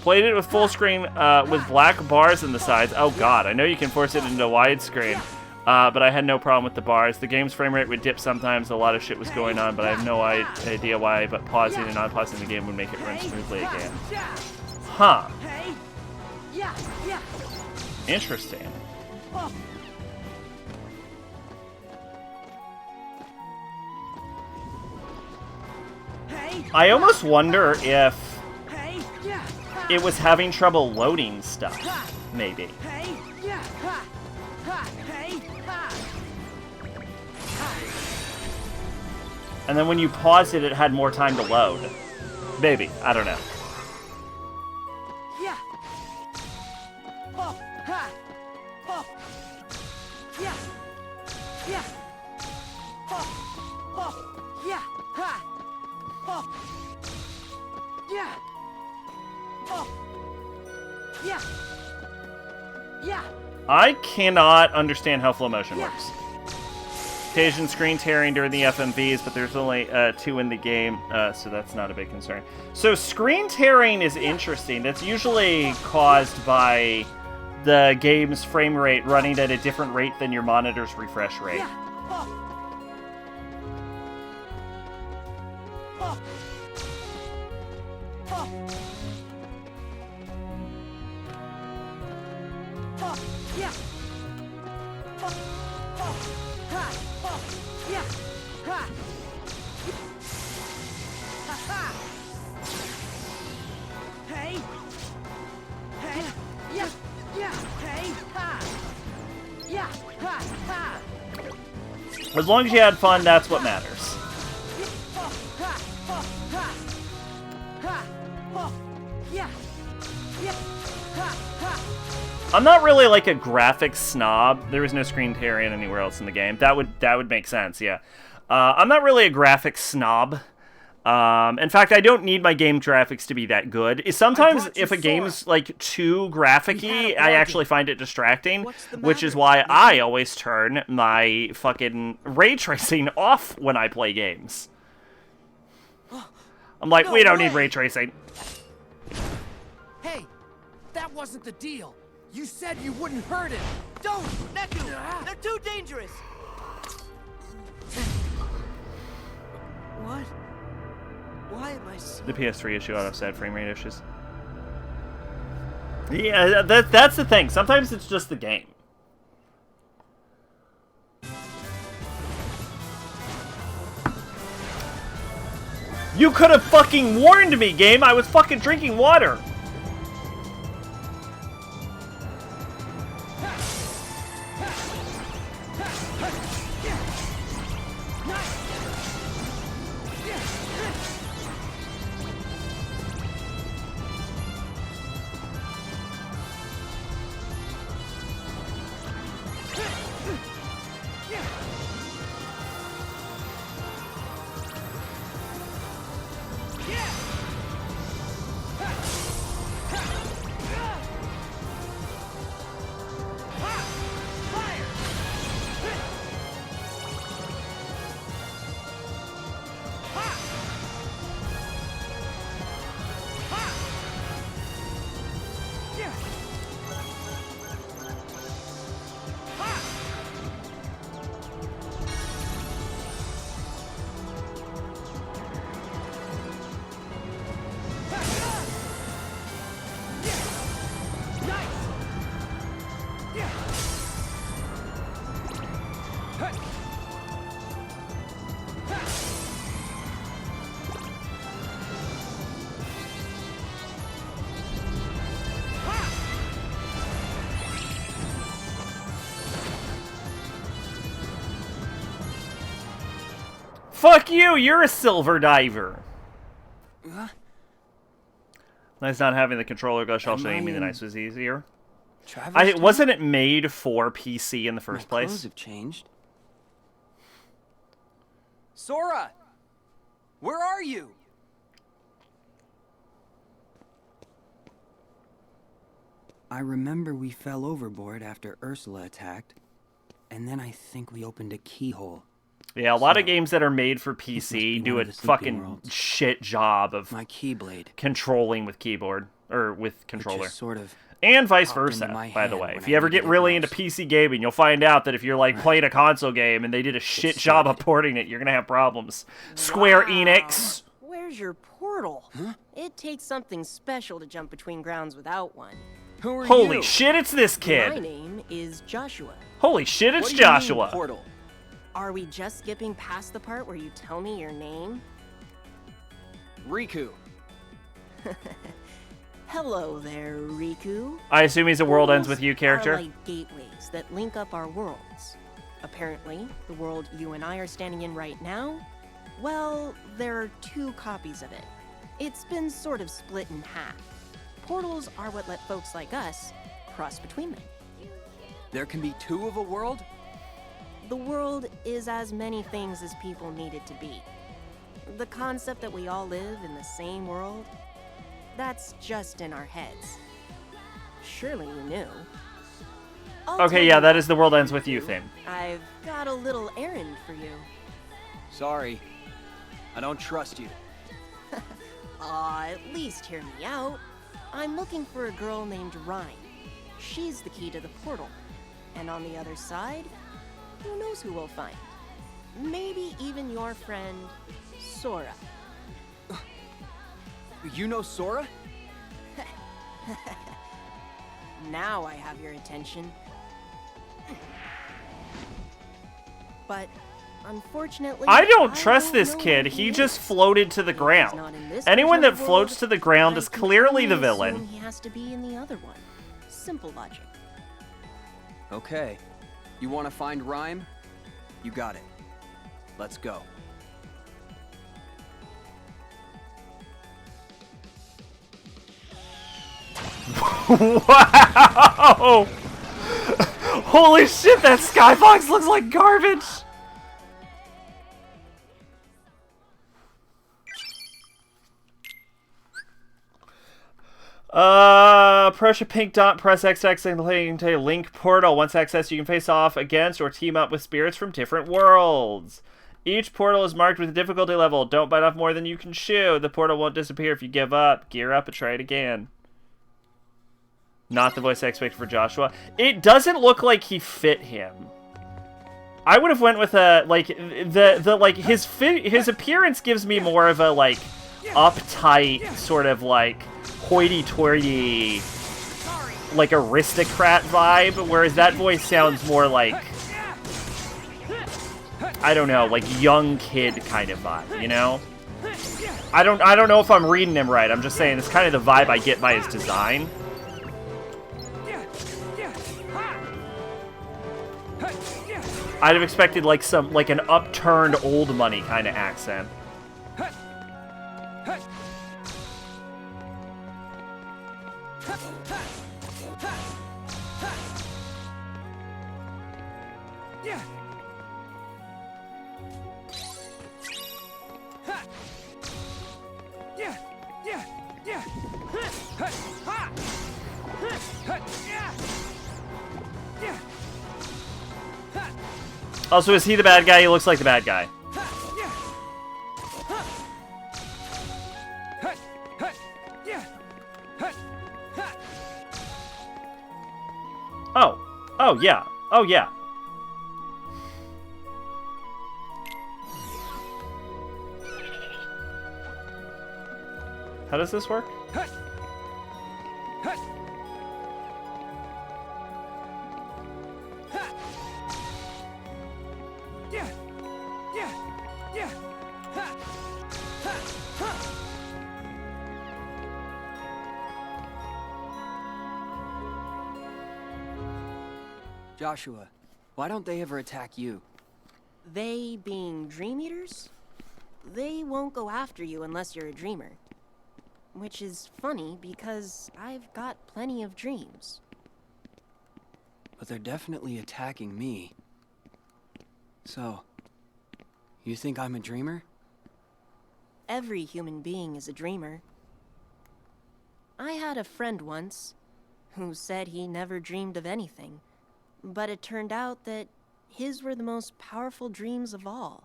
Played it with full screen with black bars in the sides. Oh god, I know you can force it into widescreen, but I had no problem with the bars. The game's frame rate would dip sometimes, a lot of shit was going on, but I have no idea why, but pausing and unpausing the game would make it run smoothly again. Huh. Interesting. I almost wonder if it was having trouble loading stuff, maybe. And then when you paused it, it had more time to load. Maybe, I don't know. I cannot understand how flow motion works. Occasion screen tearing during the FMVs, but there's only 2 in the game, so that's not a big concern. So screen tearing is interesting. That's usually caused by the game's frame rate running at a different rate than your monitor's refresh rate. As long as you had fun, that's what matters. I'm not really like a graphics snob. There was no screen tearing anywhere else in the game. That would make sense, yeah. I'm not really a graphics snob. In fact, I don't need my game graphics to be that good. Sometimes if a game's like too graphic-y, I actually find it distracting, which is why I always turn my fucking ray tracing off when I play games. I'm like, we don't need ray tracing. Hey, that wasn't the deal. You said you wouldn't hurt him. Don't, Neku! They're too dangerous! What? Why am I so... The PS3 issue out of sad frame rate issues. Yeah, that's the thing. Sometimes it's just the game. You could have fucking warned me, game. I was fucking drinking water. Fuck you, you're a silver diver. Nice not having the controller go shell aiming the nice was easier. Wasn't it made for PC in the first place? Clothes have changed. Sora! Where are you? I remember we fell overboard after Ursula attacked, and then I think we opened a keyhole. Yeah, a lot of games that are made for PC do a fucking shit job of my keyblade controlling with keyboard or with controller. Sort of and vice versa, by the way. If you ever get really into PC gaming, you'll find out that if you're like playing a console game and they did a shit job of porting it, you're gonna have problems. Square Enix. Where's your portal? Huh? It takes something special to jump between grounds without one. Who are you? Holy shit, it's this kid. My name is Joshua. Holy shit, it's what do you Joshua. mean, portal? Are we just skipping past the part where you tell me your name? Riku. Hello there, Riku. I assume he's a World Ends With You character. Are like gateways that link up our worlds. Apparently, the world you and I are standing in right now, well, there are two copies of it. It's been sort of split in half. Portals are what let folks like us cross between them. There can be two of a world? The world is as many things as people need it to be. The concept that we all live in the same world, that's just in our heads. Surely you knew. Okay, yeah, that is the World Ends With You thing. I've got a little errand for you. Sorry. I don't trust you. At least hear me out. I'm looking for a girl named Rhyme. She's the key to the portal. And on the other side, who knows who we'll find? Maybe even your friend, Sora. You know Sora? Now I have your attention. But unfortunately, I don't trust this kid. He just floated to the ground. Anyone that floats to the ground is clearly the villain. He has to be in the other one. Simple logic. Okay. You want to find Rhyme? You got it. Let's go. Wow! Holy shit, that Skyfox looks like garbage! Press a pink dot, press XX and link portal. Once accessed, you can face off against or team up with spirits from different worlds. Each portal is marked with a difficulty level. Don't bite off more than you can chew. The portal won't disappear if you give up. Gear up and try it again. Not the voice I expected for Joshua. It doesn't look like he fit him. I would have went with a like his appearance gives me more of a like uptight, sort of like hoity-toity, like aristocrat vibe, whereas that voice sounds more like, I don't know, like young kid kind of vibe, you know? I don't know if I'm reading him right. I'm just saying it's kind of the vibe I get by his design. I'd have expected like an upturned old money kind of accent. Also, is he the bad guy? He looks like the bad guy. Oh. Oh, yeah. Oh, yeah. How does this work? Joshua, why don't they ever attack you? They being Dream Eaters? They won't go after you unless you're a dreamer. Which is funny because I've got plenty of dreams. But they're definitely attacking me. So, you think I'm a dreamer? Every human being is a dreamer. I had a friend once who said he never dreamed of anything, but it turned out that his were the most powerful dreams of all.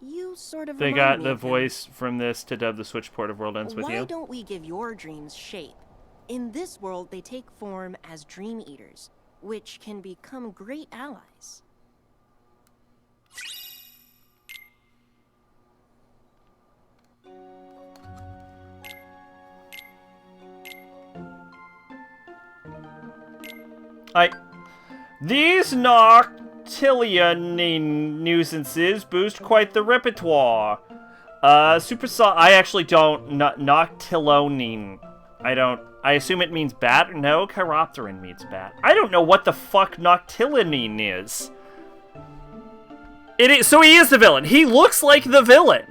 You sort of They remind got me the of him. voice from this to dub the Switchport of World Ends With Why You. don't we give your dreams shape? In this world, they take form as Dream Eaters, which can become great allies. These Noctilian nuisances boost quite the repertoire. I actually don't. Noctilonine. I assume it means bat. No, Chiropteran means bat. I don't know what the fuck Noctilinine is. It is. So he is the villain. He looks like the villain.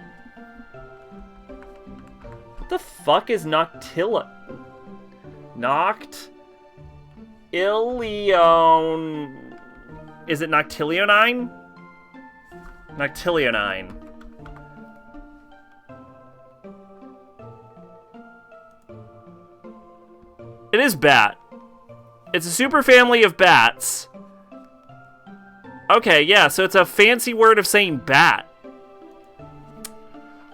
What the fuck is Noctila? Ilion. Is it Noctilionine? Noctilionine. It is bat. It's a super family of bats. Okay, yeah, so it's a fancy word of saying bat.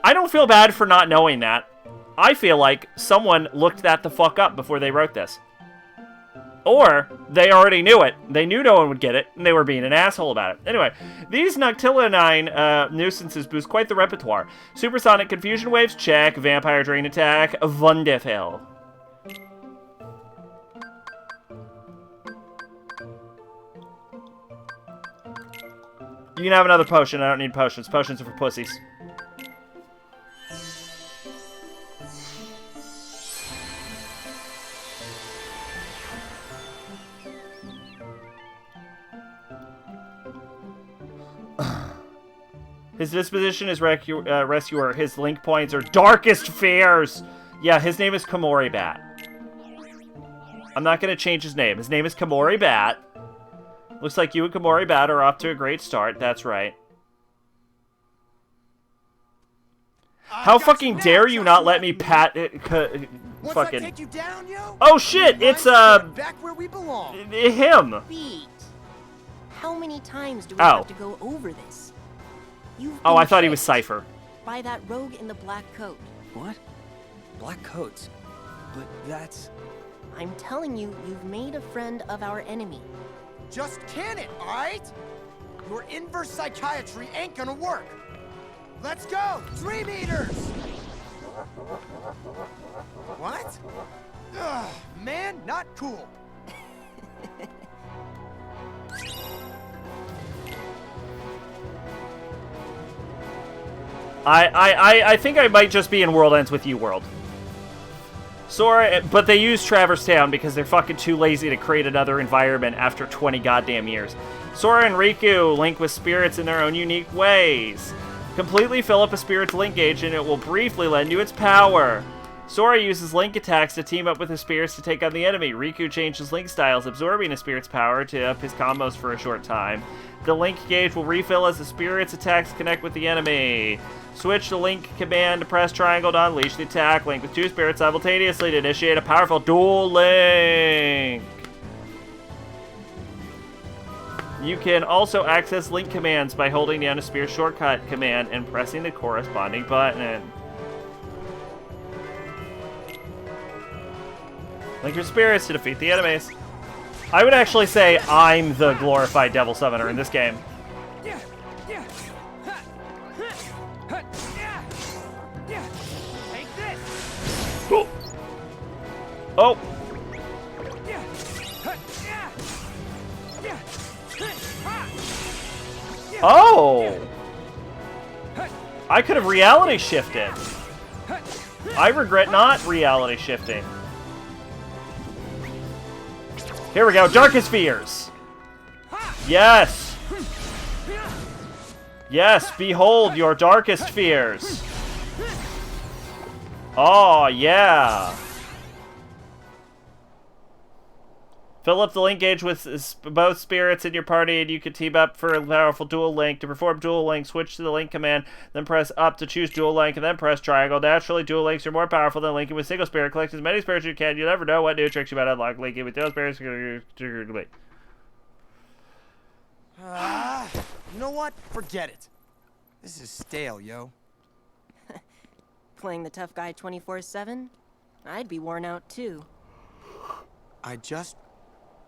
I don't feel bad for not knowing that. I feel like someone looked that the fuck up before they wrote this. Or they already knew it. They knew no one would get it, and they were being an asshole about it. Anyway, these Noctilinine nuisances boost quite the repertoire. Supersonic confusion waves, check. Vampire drain attack, wonderful. You can have another potion. I don't need potions. Potions are for pussies. His disposition is rescuer. His link points are darkest fears. Yeah, his name is Komori Bat. I'm not going to change his name. His name is Komori Bat. Looks like you and Komori Bat are off to a great start. That's right. How fucking dare you not let me pat it? Fucking. Take you down, yo, oh shit! It's back where we belong. Him. Pete, how many times do we Oh. have to go over this? You've Oh, been I thought he was tricked Cypher. by that rogue in the black coat. What? Black coats? But that's... I'm telling you, you've made a friend of our enemy. Just can it, all right? Your inverse psychiatry ain't gonna work. Let's go, Dream Eaters! What? Ugh, man, not cool. I think I might just be in World Ends With You world. Sora, but they use Traverse Town because they're fucking too lazy to create another environment after 20 goddamn years. Sora and Riku link with spirits in their own unique ways. Completely fill up a spirit's link gauge and it will briefly lend you its power. Sora uses link attacks to team up with his spirits to take on the enemy. Riku changes link styles, absorbing a spirit's power to up his combos for a short time. The link gauge will refill as the spirit's attacks connect with the enemy. Switch the link command to press triangle to unleash the attack. Link with two spirits simultaneously to initiate a powerful dual link. You can also access link commands by holding down a spear shortcut command and pressing the corresponding button. Link your spirits to defeat the enemies. I would actually say I'm the glorified devil summoner in this game. Cool. Oh. Oh. I could have reality shifted. I regret not reality shifting. Here we go, Darkest Fears. Yes. Yes, behold your darkest fears. Oh, yeah. Fill up the link gauge with both spirits in your party, and you can team up for a powerful dual link. To perform dual link, switch to the link command, then press up to choose dual link, and then press triangle. Naturally, dual links are more powerful than linking with single spirit. Collect as many spirits as you can. You'll never know what new tricks you might unlock linking with those spirits. You know what? Forget it. This is stale, yo. Playing the tough guy 24/7? I'd be worn out too. I just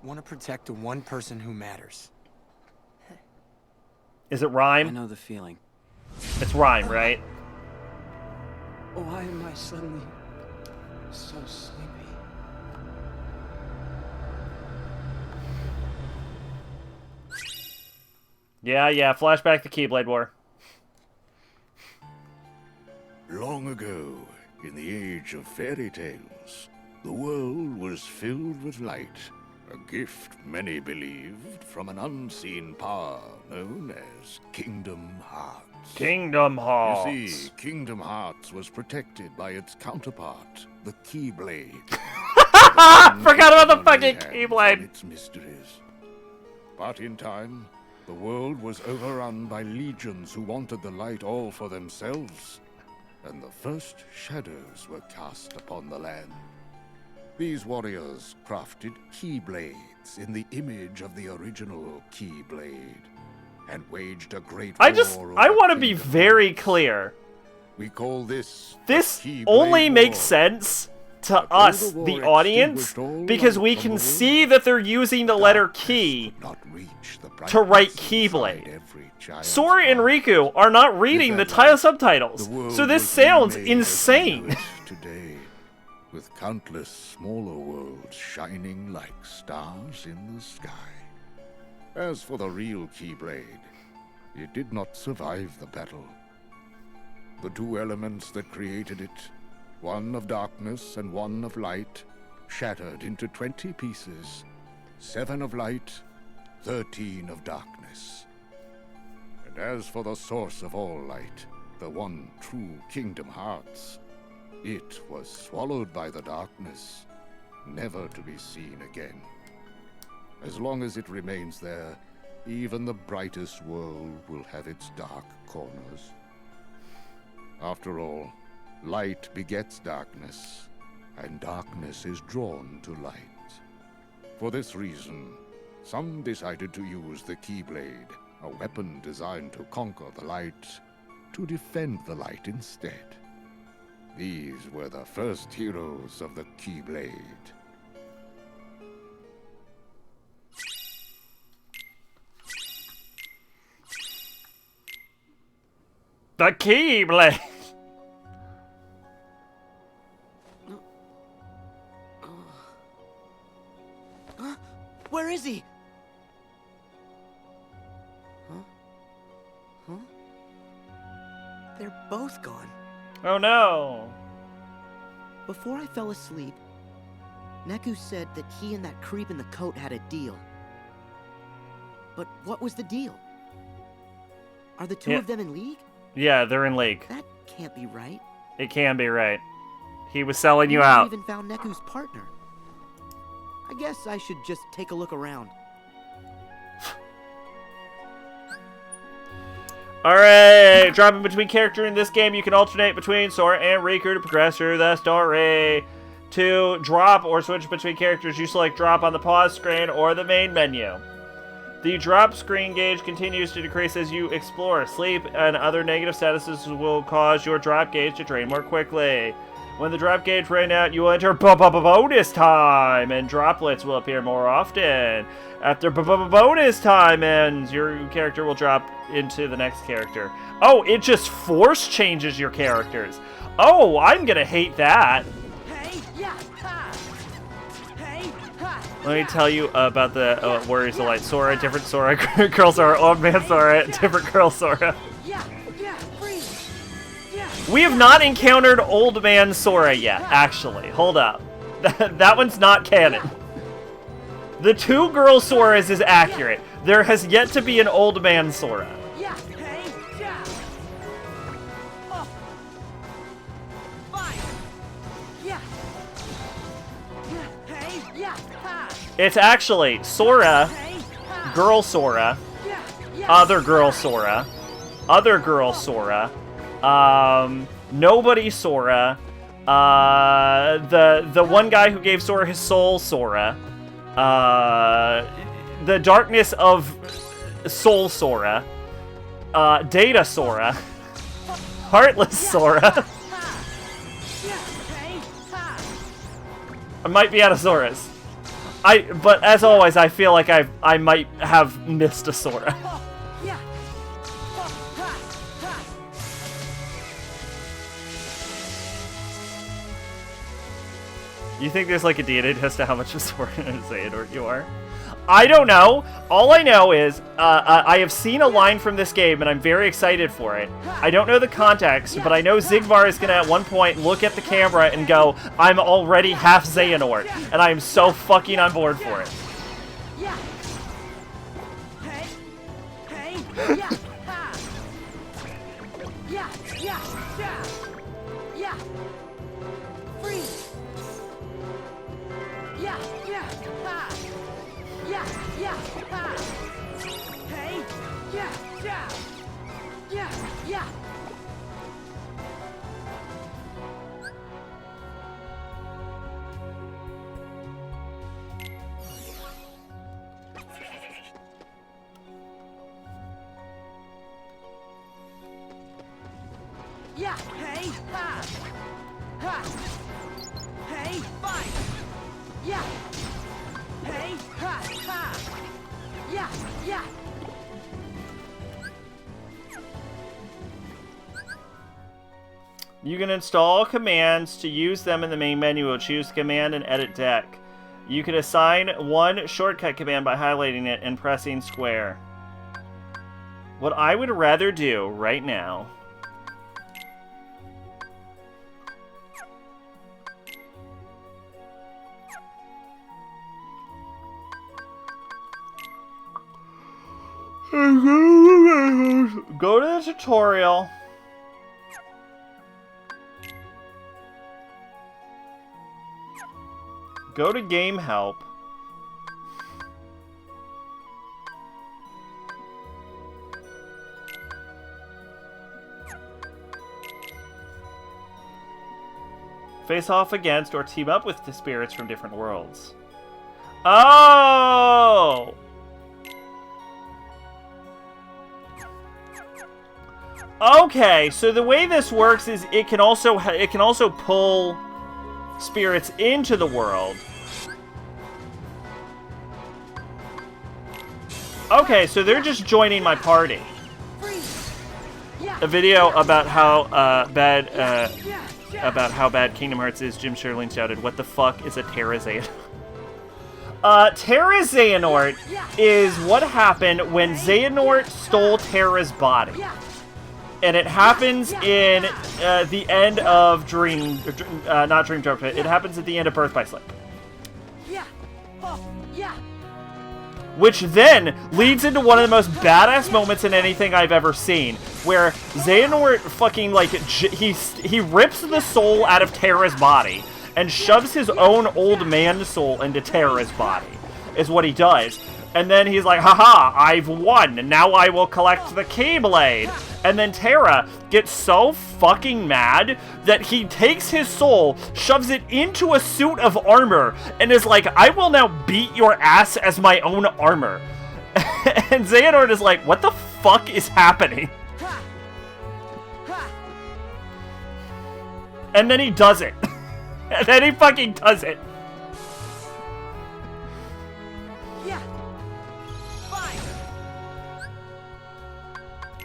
want to protect the one person who matters. Is it I rhyme? know the feeling. It's rhyme, right? Why am I suddenly so sleepy? Yeah, flashback the Keyblade War. Long ago, in the age of fairy tales, the world was filled with light, a gift many believed from an unseen power known as Kingdom Hearts. Kingdom Hearts. You see, Kingdom Hearts was protected by its counterpart, the Keyblade. Forgot about the fucking Keyblade. Its mysteries. But in time, the world was overrun by legions who wanted the light all for themselves, and the first shadows were cast upon the land. These warriors crafted Keyblades in the image of the original Keyblade, and waged a great war I over want to be Kingdom very Hearts. clear. We call this This the Keyblade only makes War. sense to But though us, the the war audience, extinguished all because light we from can the see world, that they're using the letter darkness key could not reach the to write brightness Keyblade. inside every child's Sora and heart. Riku are not reading the that title light, subtitles, The world so this was sounds remade as we know insane. it today, with countless smaller worlds shining like stars in the sky. As for the real Keyblade, it did not survive the battle. The two elements that created it, one of darkness and one of light, shattered into 20 pieces, 7 of light, 13 of darkness. And as for the source of all light, the one true Kingdom Hearts, it was swallowed by the darkness, never to be seen again. As long as it remains there, even the brightest world will have its dark corners. After all, light begets darkness, and darkness is drawn to light. For this reason, some decided to use the Keyblade, a weapon designed to conquer the light, to defend the light instead. These were the first heroes of the Keyblade. The Keyblade. Where is he? Huh? They're both gone. Oh no! Before I fell asleep, Neku said that he and that creep in the coat had a deal. But what was the deal? Are the two of them in league? Yeah, they're in league. That can't be right. It can be right. He was selling you I out. even found Neku's partner. I guess I should just take a look around. Alright, dropping between character in this game, you can alternate between Sora and Riku to progress through the story. To drop or switch between characters, you select drop on the pause screen or the main menu. The drop screen gauge continues to decrease as you explore. Sleep and other negative statuses will cause your drop gauge to drain more quickly. When the drop gauge ran out, you will enter bonus time, and droplets will appear more often. After bonus time ends, your character will drop into the next character. Oh, it just force changes your characters. Oh, I'm gonna hate that. Let me tell you about the Warriors of Light. Sora, different Sora, Girl Sora, Old Man Sora, different Girl Sora. We have not encountered Old Man Sora yet, actually. Hold up. That one's not canon. The two Girl Soras is accurate. There has yet to be an Old Man Sora. It's actually Sora, Girl Sora, other Girl Sora, other Girl Sora, Nobody Sora, the one guy who gave Sora his soul, Sora, the darkness of Soul Sora, Data Sora, Heartless Sora. I might be out of Soras. But as always, I feel like I might have missed a Sora. You think there's like a DNA test to how much of Sora and Xehanort you are? I don't know. All I know is I have seen a line from this game, and I'm very excited for it. I don't know the context, but I know Zigbar is going to at one point look at the camera and go, I'm already half Xehanort, and I am so fucking on board for it. You can install commands. To use them in the main menu, we'll choose command and edit deck. You can assign one shortcut command by highlighting it and pressing square. What I would rather do right now go to the tutorial. Go to game help. Face off against or team up with the spirits from different worlds. Oh! Okay, so the way this works is it can also pull spirits into the world. Okay, so they're just joining my party. A video about how bad Kingdom Hearts is. Jim Sherling shouted, "What the fuck is a Terrazane?" Terra Xehanort is what happened when Xehanort stole Terra's body. And it happens in the end of Dream... not Dream Drop, it happens at the end of Birth by Sleep. Which then leads into one of the most badass moments in anything I've ever seen, where Xehanort fucking, like, he rips the soul out of Terra's body and shoves his own old man soul into Terra's body, is what he does. And then he's like, haha, I've won, and now I will collect the Keyblade. And then Terra gets so fucking mad that he takes his soul, shoves it into a suit of armor, and is like, I will now beat your ass as my own armor. And Xehanort is like, what the fuck is happening? And then he does it. And then he fucking does it.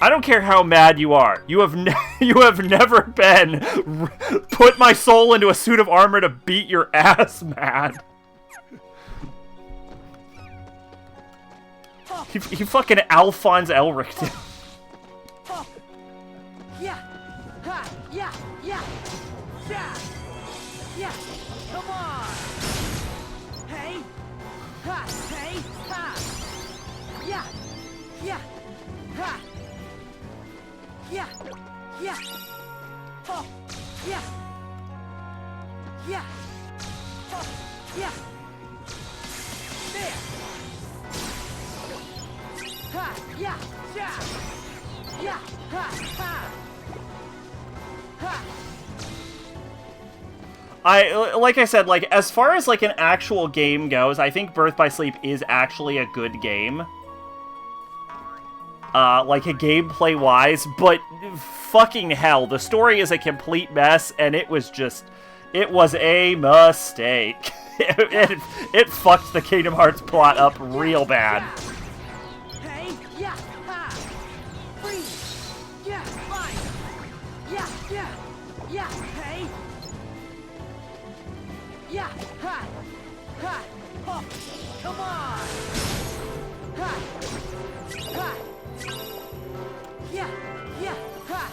I don't care how mad you are. You have never been put my soul into a suit of armor to beat your ass mad. He fucking Alphonse Elric did. Come on. Hey. Ha. Hey. Ha. Yeah. Yeah. Ha. Yeah. Yeah. Oh. Yeah. Yeah. Oh. Yeah. There. Ha. Yeah. Yeah. Yeah. Ha. Ha. Ha. Like I said, like, as far as, like, an actual game goes, I think Birth by Sleep is actually a good game. Like, a gameplay-wise, but fucking hell, the story is a complete mess, and it was a mistake. It fucked the Kingdom Hearts plot up real bad. Hey, yeah, ha. Freeze. Yeah, fine. Yeah, yeah, yeah, hey. Yeah, ha, ha, oh, come on. Ha, ha. Yeah, yeah, ha.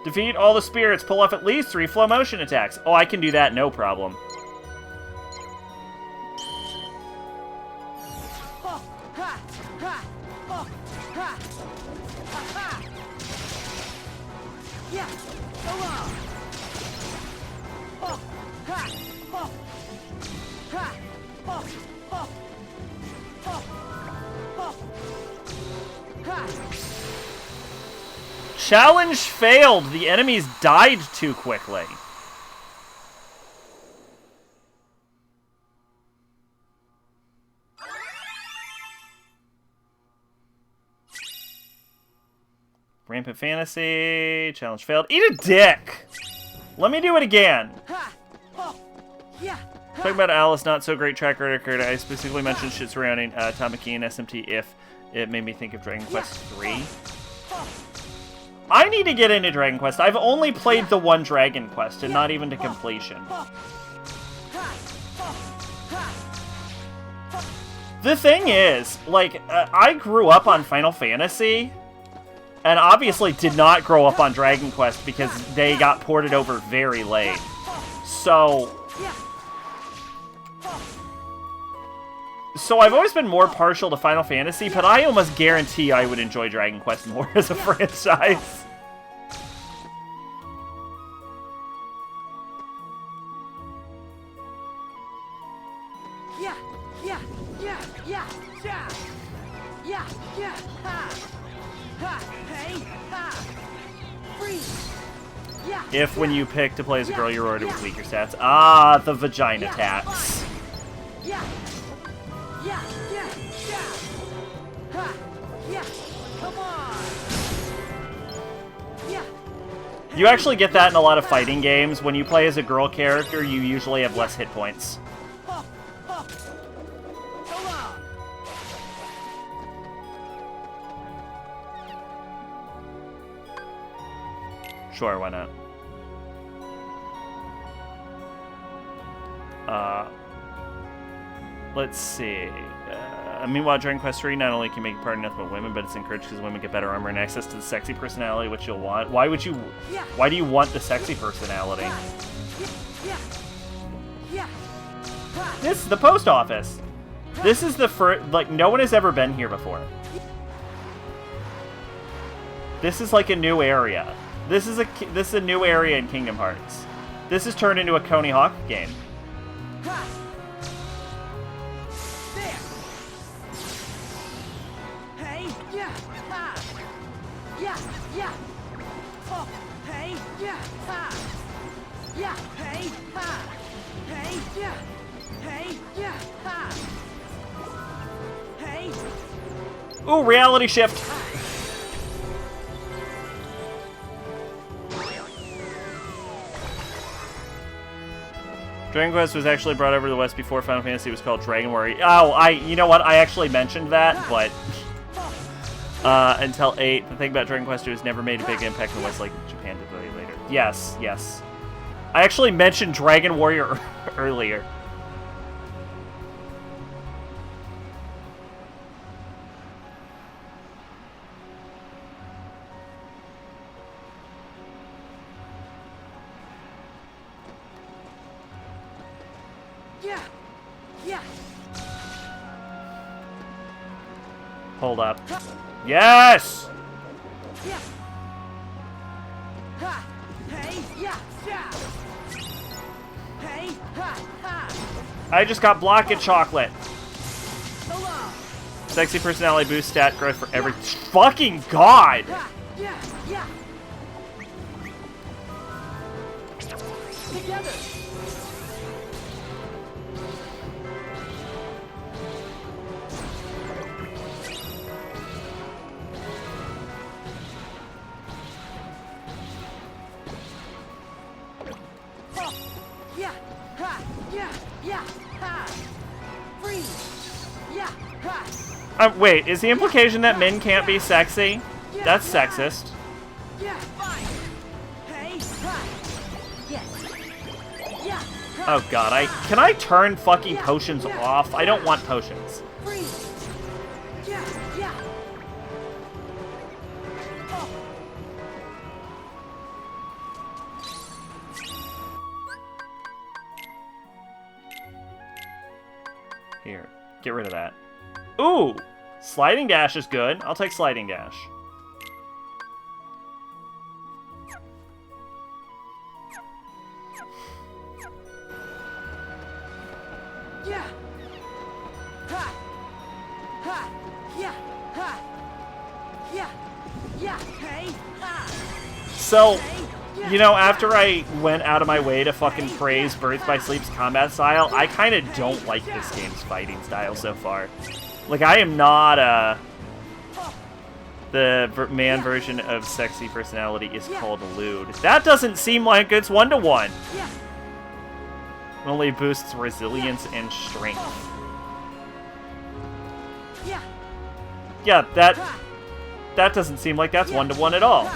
Defeat all the spirits, pull off at least 3 flow motion attacks. Oh, I can do that, no problem. Oh, ha, ha, oh, ha, ha, ha. Yeah, come on. Oh, ha, oh, ha, oh, oh, oh, oh, ha. Challenge failed. The enemies died too quickly. Rampant Fantasy. Challenge failed. Eat a dick! Let me do it again. Ha, oh, yeah. Talking about Alice, not so great track record. I specifically mentioned shit surrounding Tamaki and SMT if it made me think of Dragon Quest 3. I need to get into Dragon Quest. I've only played the one Dragon Quest, and not even to completion. The thing is, like, I grew up on Final Fantasy, and obviously did not grow up on Dragon Quest because they got ported over very late. So I've always been more partial to Final Fantasy, but I almost guarantee I would enjoy Dragon Quest more as a franchise. Yeah, yeah, yeah, yeah, yeah, yeah, yeah, ha, ha, hey, ha, freeze. Yeah. If when you pick to play as a girl, you're ordered with weaker stats. Ah, the vagina tax. Yeah. Yeah, yeah, yeah. Ha, yeah. Come on. Yeah. You actually get that in a lot of fighting games. When you play as a girl character, you usually have less hit points. Come on. Sure, why not? Let's see. Meanwhile, Dragon Quest 3 not only can make a party nothing but women, but it's encouraged because women get better armor and access to the sexy personality, which you'll want. Why do you want the sexy personality? This is the post office. This is the first, like, no one has ever been here before. This is like a new area. This is a new area in Kingdom Hearts. This is turned into a Coney Hawk game. Ooh, reality shift. Dragon Quest was actually brought over to the West before Final Fantasy was called Dragon Warrior. Oh, you know what? I actually mentioned that, but until 8, the thing about Dragon Quest 2 has never made a big impact in the West like Japan did later. Yes, yes. I actually mentioned Dragon Warrior earlier. Hold up. Yes! I just got blockage chocolate. Sexy personality boost stat growth for every fucking god! Together. Wait, is the implication that men can't be sexy? That's sexist. Oh god, can I turn fucking potions off? I don't want potions. Here, get rid of that. Ooh! Sliding dash is good. I'll take sliding dash. So, you know, after I went out of my way to fucking praise Birth by Sleep's combat style, I kind of don't like this game's fighting style so far. Like, I am not, the man version of sexy personality is called lewd. That doesn't seem like it's one-to-one. It only boosts resilience and strength. Yeah, that doesn't seem like that's one-to-one at all.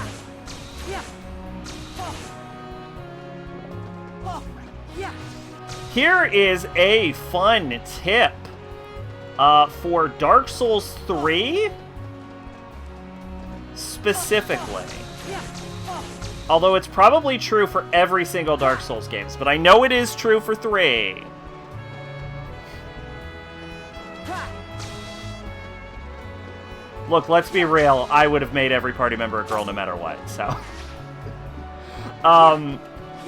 Here is a fun tip. For Dark Souls 3, specifically. Although it's probably true for every single Dark Souls games, but I know it is true for 3. Look, let's be real. I would have made every party member a girl no matter what, so.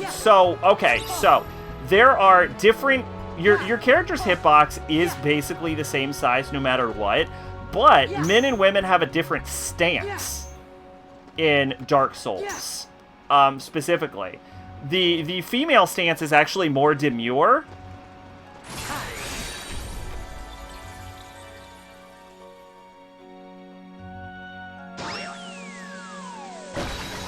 So, there are different... Your character's hitbox is basically the same size no matter what, but men and women have a different stance in Dark Souls, specifically. The female stance is actually more demure.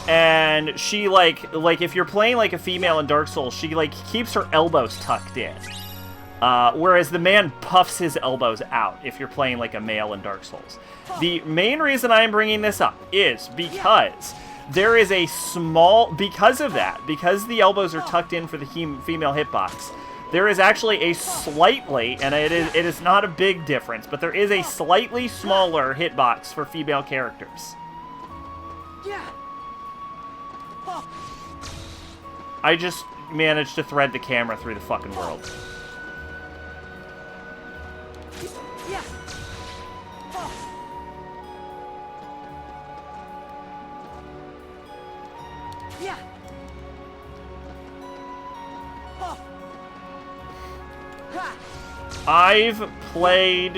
And she, like if you're playing like a female in Dark Souls, she, like, keeps her elbows tucked in. Whereas the man puffs his elbows out if you're playing like a male in Dark Souls. The main reason I'm bringing this up is because there is a small... Because of that, because the elbows are tucked in for the female hitbox, there is actually a slightly, and it is not a big difference, but there is a slightly smaller hitbox for female characters. I just managed to thread the camera through the fucking world. I've played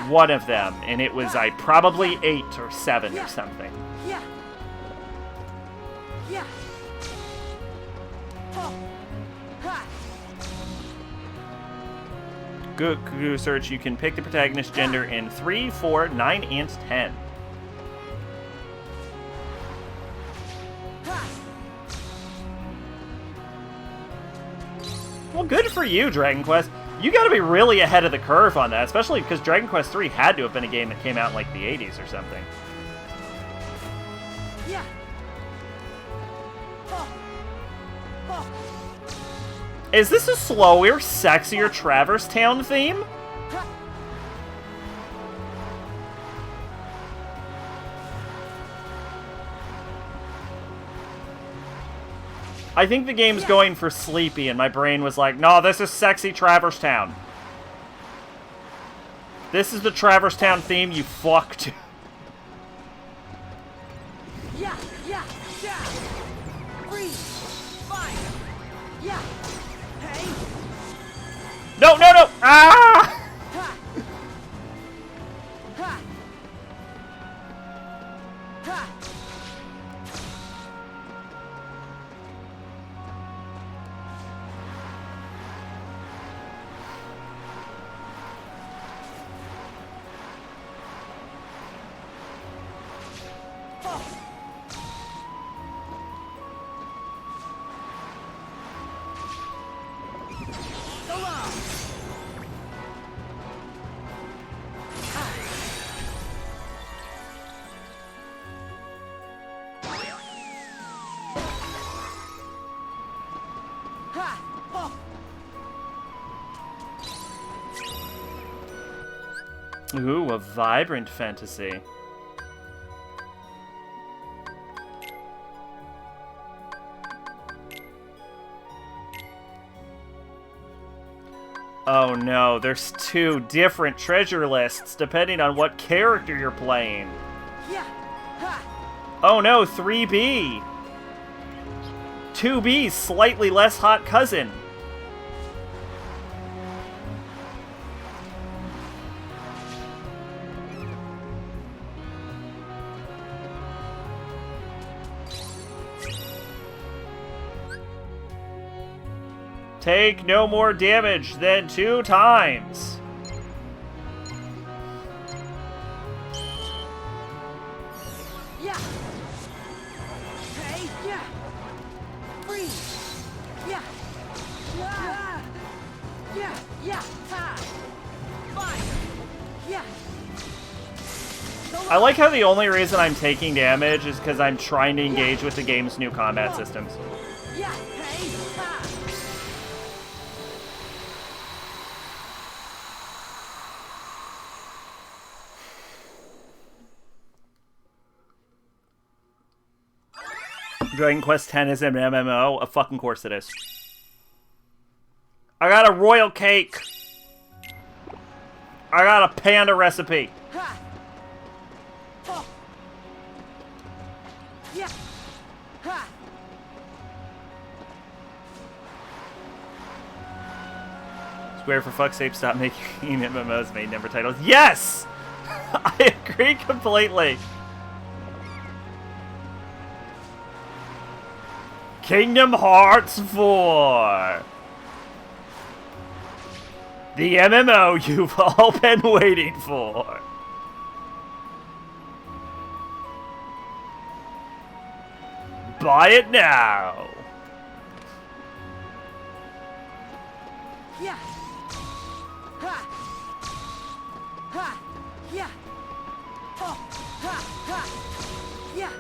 one of them, and it was probably 8 or 7 or something. Google search, you can pick the protagonist's gender in 3, 4, 9, and 10. Well, good for you, Dragon Quest. You gotta be really ahead of the curve on that, especially because Dragon Quest 3 had to have been a game that came out in like the 80s or something. Is this a slower, sexier Traverse Town theme? I think the game's going for sleepy, and my brain was like, no, this is sexy Traverse Town. This is the Traverse Town theme, you fucked. No, no, no! Ah! Ooh, a vibrant fantasy. Oh no, there's 2 different treasure lists depending on what character you're playing. Oh no, 3B. 2B's slightly less hot cousin. Take no more damage than 2 times. Yeah. Hey, yeah. Freeze. Yeah. Ah. Yeah, yeah. Ha. Fire. Yeah. I like how the only reason I'm taking damage is because I'm trying to engage with the game's new combat systems. Yeah. Hey. Ha. Dragon Quest X is an MMO? Of fucking course it is. I got a royal cake. I got a panda recipe. Ha. Oh. Yeah. Ha. Square, for fuck's sake, stop making MMOs made number titles. Yes! I agree completely. Kingdom Hearts 4. The MMO you've all been waiting for. Buy it now. Yeah. Ha. Ha. Yeah. Oh. Ha. Ha. Yeah.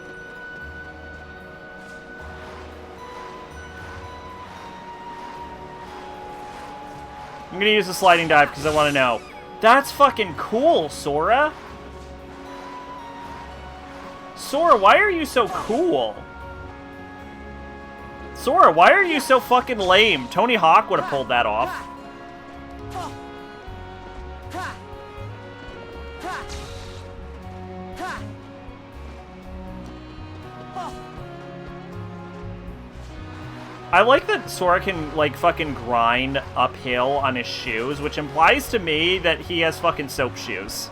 I'm gonna use the sliding dive because I want to know. That's fucking cool, Sora. Sora, why are you so cool? Sora, why are you so fucking lame? Tony Hawk would have pulled that off. I like that Sora can, like, fucking grind uphill on his shoes, which implies to me that he has fucking soap shoes.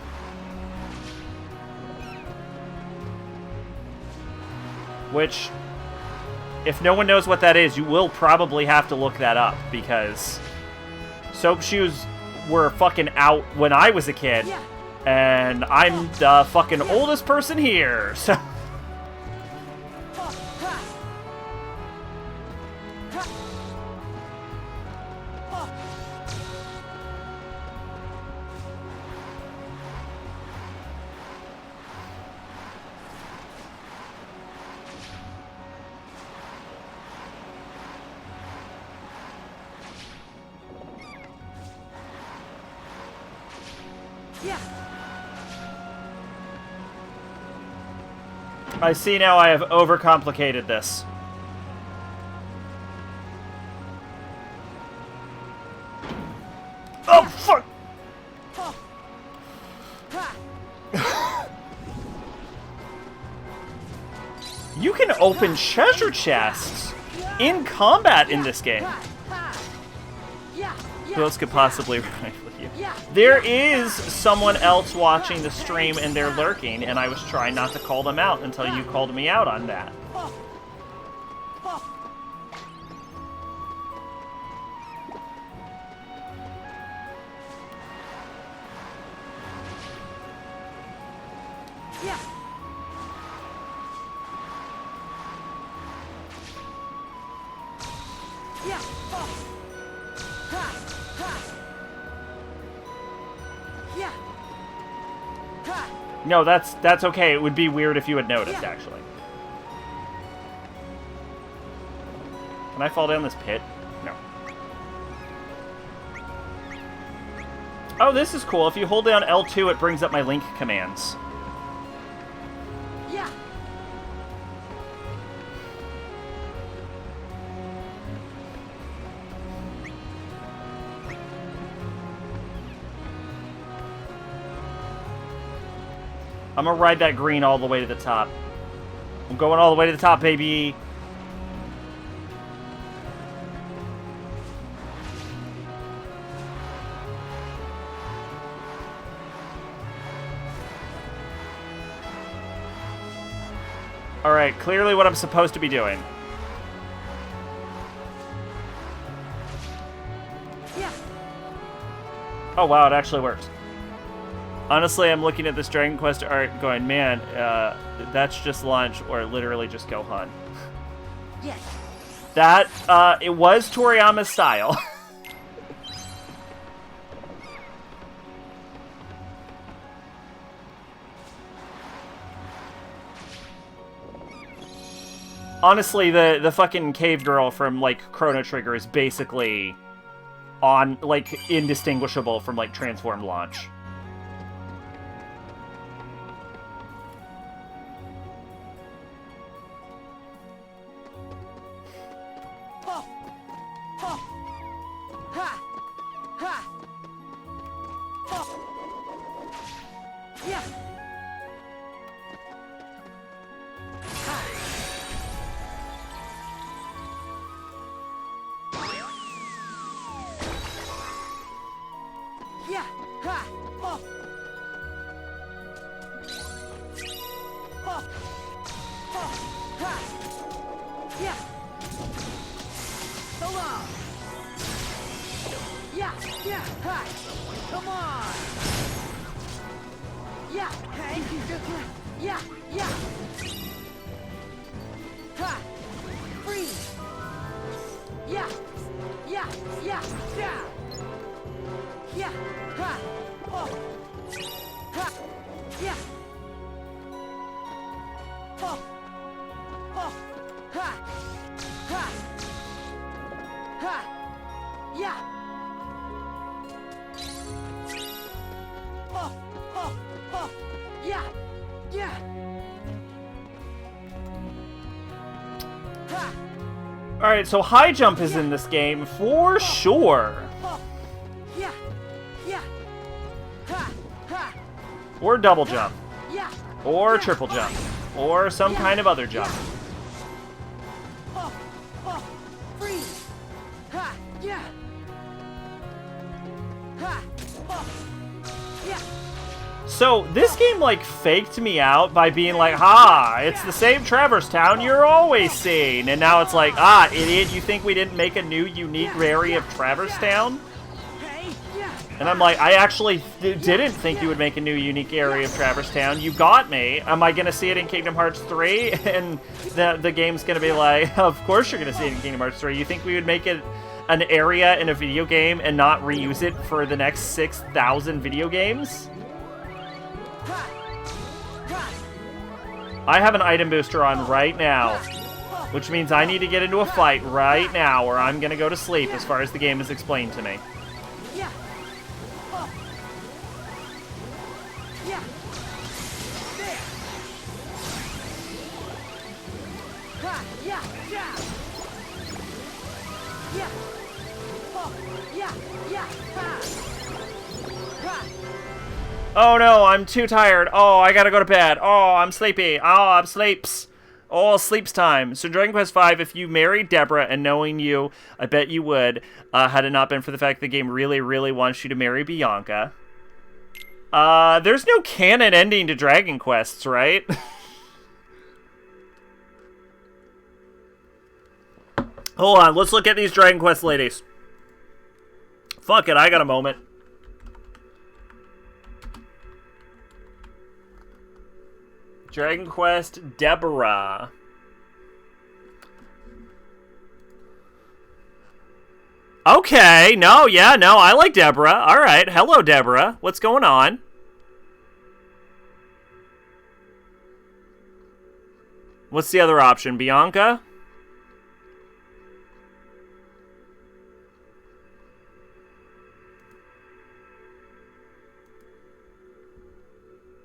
Which, if no one knows what that is, you will probably have to look that up, because soap shoes were fucking out when I was a kid, and I'm the fucking oldest person here, so... I see now I have overcomplicated this. Oh, fuck! You can open treasure chests in combat in this game. Who else could possibly ride with you? There is someone else watching the stream and they're lurking, and I was trying not to call them out until you called me out on that. No, that's okay. It would be weird if you had noticed, actually. Can I fall down this pit? No. Oh, this is cool. If you hold down L2, it brings up my Link commands. I'm gonna ride that green all the way to the top. I'm going all the way to the top, baby. Alright, clearly what I'm supposed to be doing. Oh wow, it actually works. Honestly, I'm looking at this Dragon Quest art going, man, that's just launch or literally just go hunt. Yes. That, it was Toriyama's style. Honestly, the fucking cave girl from, like, Chrono Trigger is basically on, like, indistinguishable from, like, Transformed Launch. Alright, so high jump is in this game for sure. Or double jump. Or triple jump. Or some kind of other jump. So, this game, like, faked me out by being like, ha, it's the same Traverse Town you're always seeing. And now it's like, ah, idiot, you think we didn't make a new, unique area of Traverse Town? And I'm like, I actually didn't think you would make a new, unique area of Traverse Town. You got me. Am I going to see it in Kingdom Hearts 3? And the game's going to be like, of course you're going to see it in Kingdom Hearts 3. You think we would make it an area in a video game and not reuse it for the next 6,000 video games? I have an item booster on right now, which means I need to get into a fight right now or I'm going to go to sleep as far as the game is explained to me. Oh no, I'm too tired. Oh, I gotta go to bed. Oh, I'm sleepy. Oh, I'm sleeps. Oh, sleeps time. So Dragon Quest V, if you married Deborah, and knowing you, I bet you would, had it not been for the fact the game really, really wants you to marry Bianca. There's no canon ending to Dragon Quests, right? Hold on, let's look at these Dragon Quest ladies. Fuck it, I got a moment. Dragon Quest Deborah. Okay, no, yeah, no, I like Deborah. Alright, hello Deborah. What's going on? What's the other option? Bianca?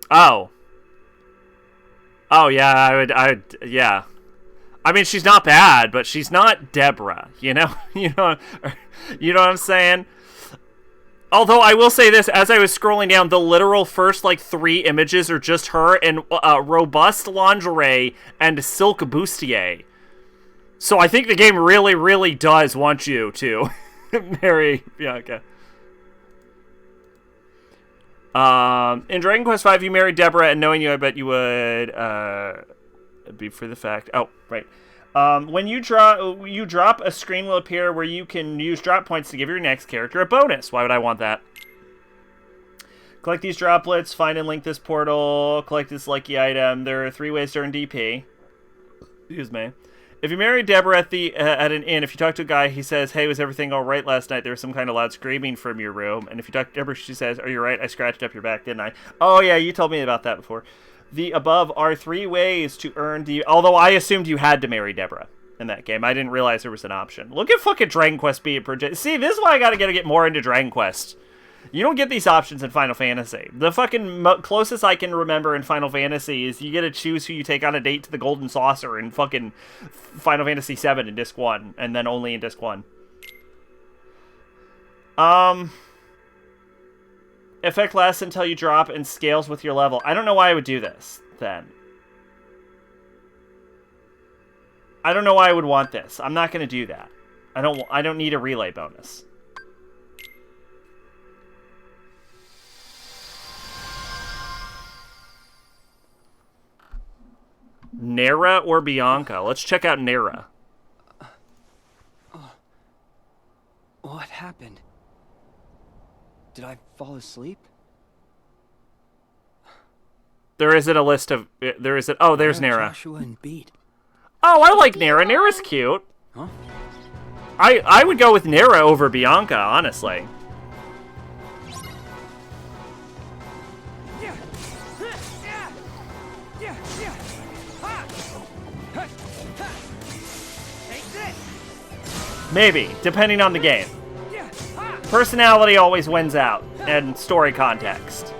Oh. Oh, yeah, I would, yeah. I mean, she's not bad, but she's not Deborah, you know? You know what I'm saying? Although, I will say this, as I was scrolling down, the literal first, like, 3 images are just her in robust lingerie and silk bustier. So I think the game really, really does want you to marry Bianca. In Dragon Quest V, you married Deborah, and knowing you, I bet you would, be for the fact... Oh, right. When you drop, a screen will appear where you can use drop points to give your next character a bonus. Why would I want that? Collect these droplets, find and link this portal, collect this lucky item. There are 3 ways to earn DP. Excuse me. If you marry Deborah at an inn, if you talk to a guy, he says, hey, was everything all right last night? There was some kind of loud screaming from your room. And if you talk to Deborah, she says, are you right? I scratched up your back, didn't I? Oh, yeah, you told me about that before. The above are 3 ways to earn the... Although I assumed you had to marry Deborah in that game. I didn't realize there was an option. Look at fucking Dragon Quest being projected. See, this is why I gotta get more into Dragon Quest. You don't get these options in Final Fantasy. The fucking closest I can remember in Final Fantasy is you get to choose who you take on a date to the Golden Saucer in fucking Final Fantasy VII in Disc 1, and then only in Disc 1. Effect lasts until you drop and scales with your level. I don't know why I would do this, then. I don't know why I would want this. I'm not going to do that. I don't need a relay bonus. Nera or Bianca? Let's check out Nera. What happened? Did I fall asleep? There isn't a list of... There isn't... Oh, there's Nera. Joshua and Beat. Oh, I like Nera. Nera's cute. Huh? I would go with Nera over Bianca, honestly. Maybe, depending on the game. Personality always wins out, and story context.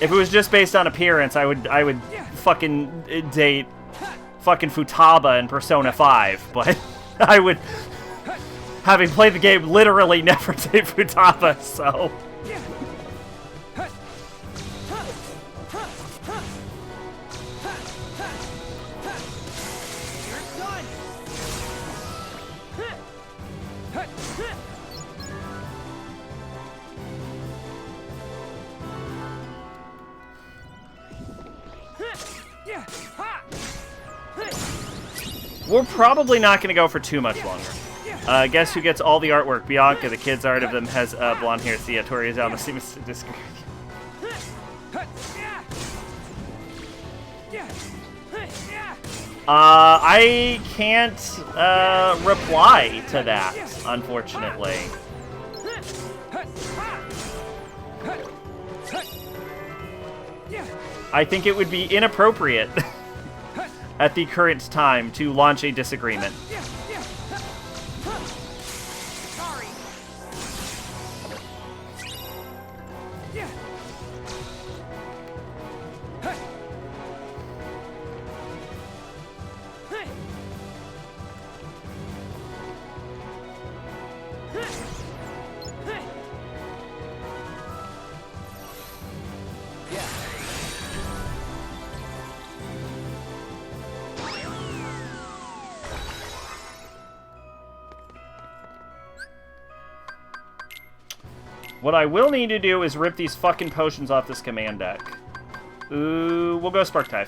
If it was just based on appearance, I would fucking date fucking Futaba in Persona 5, but I would, having played the game, literally never date Futaba, so... We're probably not going to go for too much longer. Guess who gets all the artwork? Bianca. The kid's art of them has blonde hair. Thea, Tori is almost seems to disagree. I can't reply to that, unfortunately. I think it would be inappropriate at the current time to launch a disagreement. Sorry. What I will need to do is rip these fucking potions off this command deck. Ooh, we'll go Spark Tithe.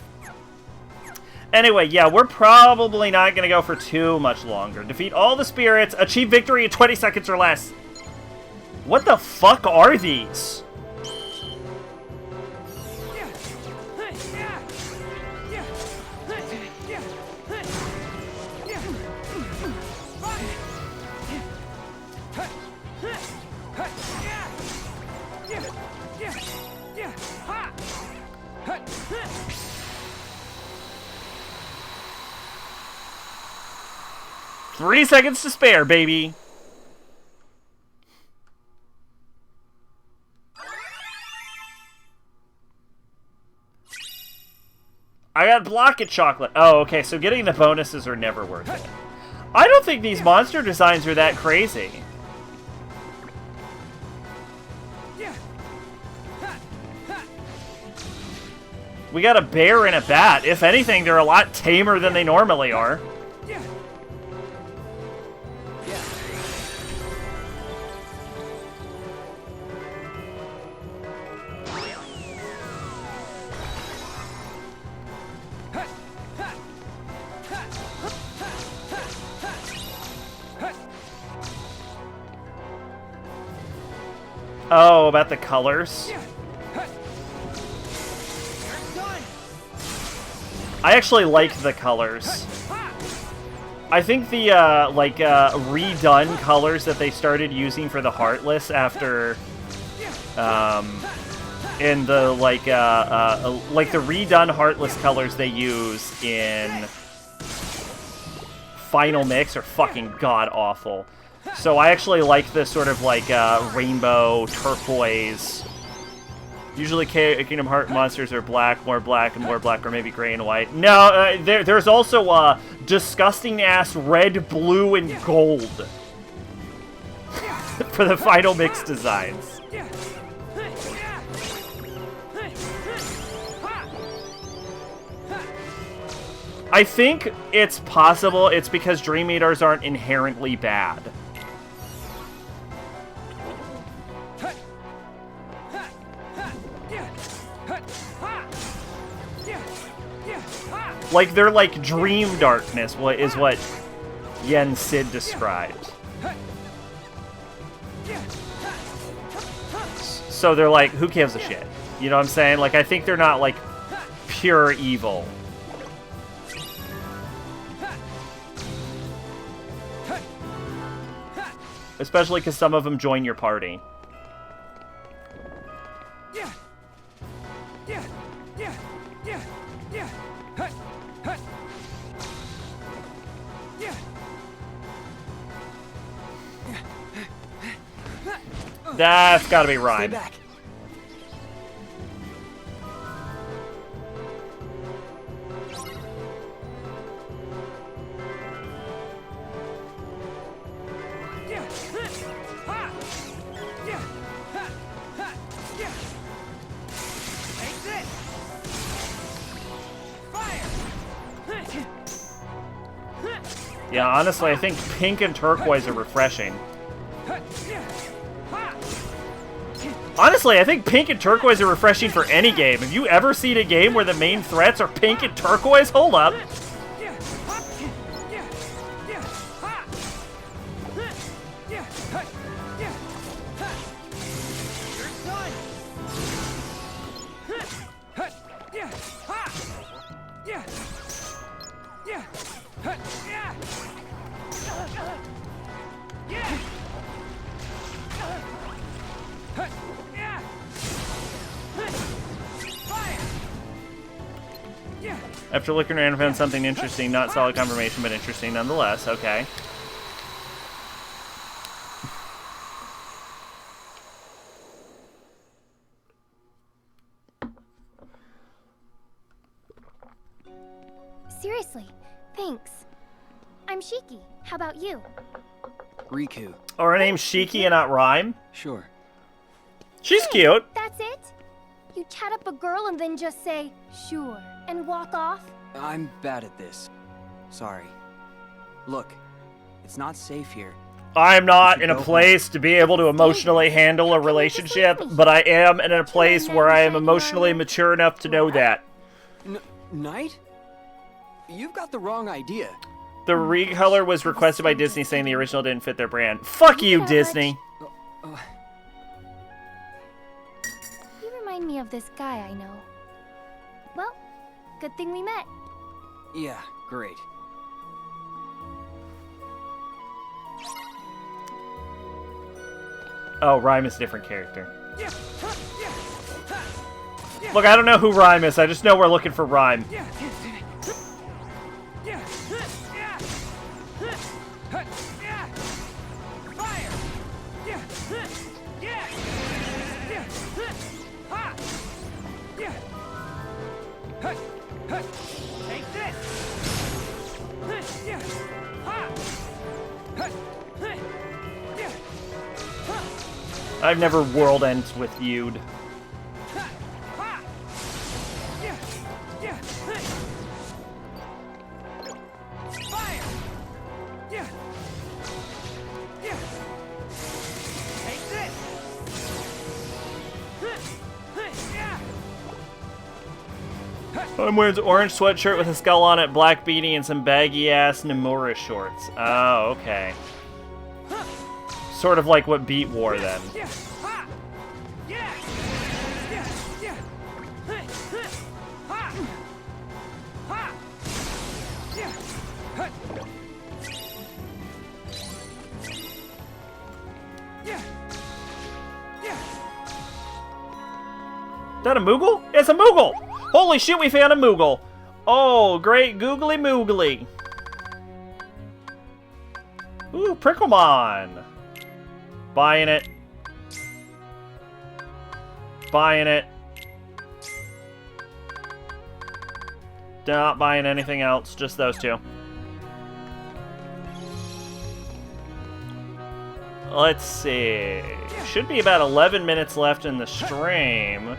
Anyway, yeah, we're probably not going to go for too much longer. Defeat all the spirits, achieve victory in 20 seconds or less. What the fuck are these? Three seconds to spare, baby. I got Blocket Chocolate. Oh, okay, so getting the bonuses are never worth it. I don't think these monster designs are that crazy. We got a bear and a bat. If anything, they're a lot tamer than they normally are. Oh, about the colors? I actually like the colors. I think the, redone colors that they started using for the Heartless after, in the, the redone Heartless colors they use in Final Mix are fucking god-awful. So I actually like this sort of, rainbow, turquoise. Usually Kingdom Hearts monsters are black, or maybe gray and white. No, there's also disgusting-ass red, blue, and gold for the Final Mix designs. I think it's possible it's because Dream Eaters aren't inherently bad. Like, they're like dream darkness, is what Yen Sid described. So they're like, who gives a shit? You know what I'm saying? Like, I think they're not, like, pure evil. Especially because some of them join your party. That's gotta be Rhyme. Yeah, honestly, I think pink and turquoise are refreshing. Honestly, I think pink and turquoise are refreshing for any game. Have you ever seen a game where the main threats are pink and turquoise? Hold up. After looking around, I found something interesting. Not solid confirmation, but interesting nonetheless. Okay. Seriously, thanks. I'm Shiki. How about you? Riku. Oh, her name's Shiki and not Rhyme? Sure. She's cute. That's it? You chat up a girl and then just say, sure, and walk off? I'm bad at this. Sorry. Look, it's not safe here. I'm not in a place to be able to emotionally handle a relationship, but I am in a place where I am emotionally mature enough to know that. Knight? You've got the wrong idea. The recolor was requested by Disney, saying the original didn't fit their brand. Fuck you, Disney. You remind me of this guy I know. Well, good thing we met. Yeah, great. Oh, Rhyme is a different character. Look, I don't know who Rhyme is. I just know we're looking for Rhyme. Take this! I've never world ends with you'd. I'm wearing an orange sweatshirt with a skull on it, black beanie, and some baggy-ass Nomura shorts. Oh, okay. Sort of like what Beat wore, then. Is that a Moogle? It's a Moogle! Holy shit, we found a Moogle! Oh, great googly moogly. Ooh, Pricklemon! Buying it. Buying it. Not buying anything else, just those two. Let's see. Should be about 11 minutes left in the stream.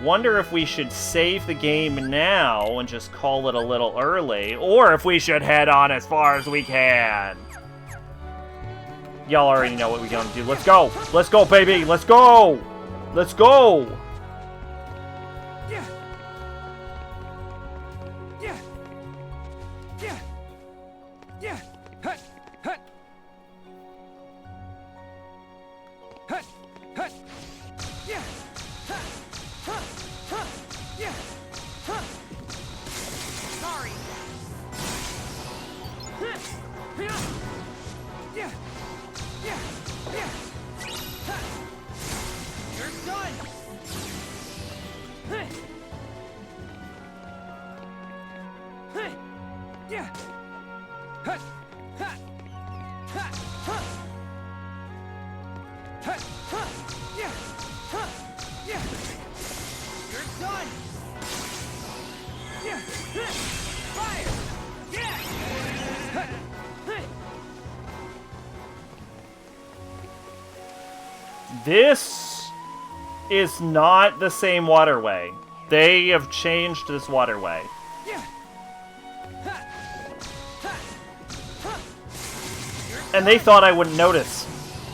Wonder if we should save the game now and just call it a little early, or if we should head on as far as we can. Y'all already know what we're gonna do. Let's go! Let's go, baby! Let's go! Let's go! This is not the same waterway. They have changed this waterway. And they thought I wouldn't notice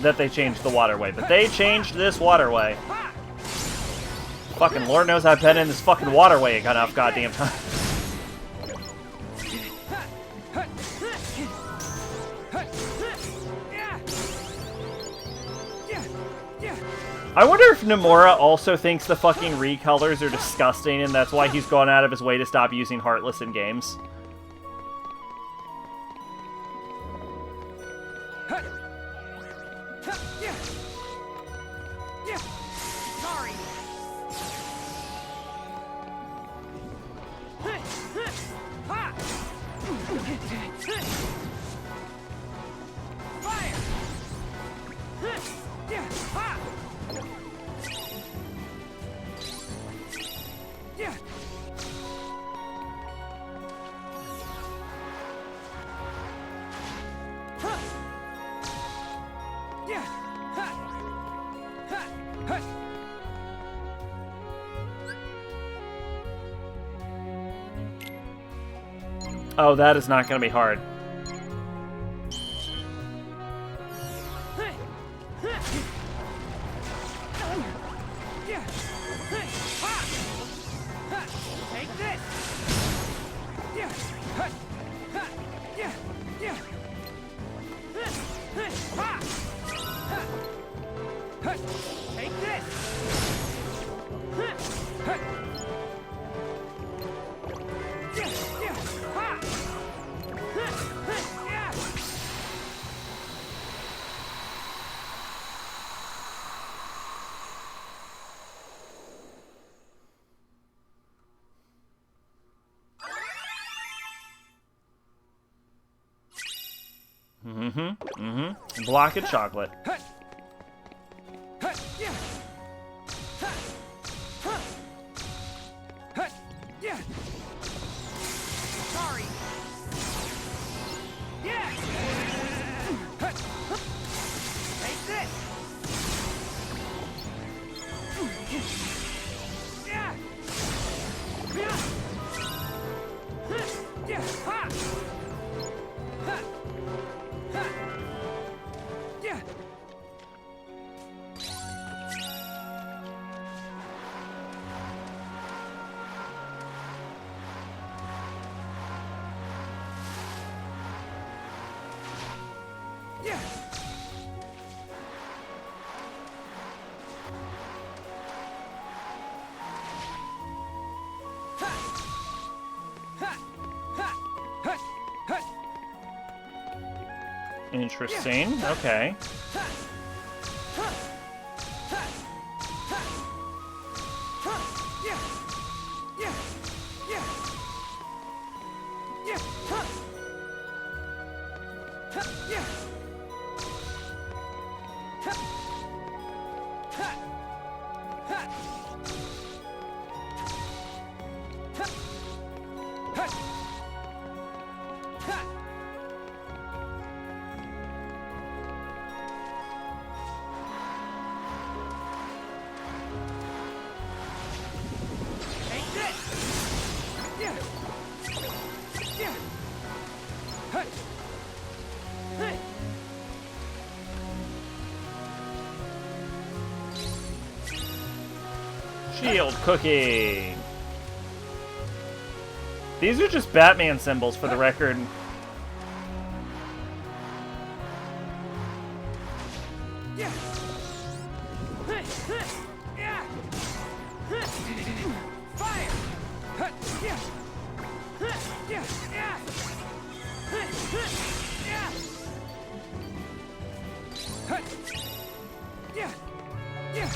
that they changed the waterway, but they changed this waterway. Fucking Lord knows I've been in this fucking waterway enough goddamn time. I wonder if Nomura also thinks the fucking recolors are disgusting and that's why he's gone out of his way to stop using Heartless in games. Oh, that is not going to be hard. Block of chocolate. Sorry. Yeah. Take this. Yeah. Yeah. Ha. Ha. Ha. Yeah. Yeah. Interesting. Okay. Shield cookie. These are just Batman symbols for the record. Yeah. Yeah. Fire. Yeah. Yeah. Yeah. Yeah. Yeah. Yeah.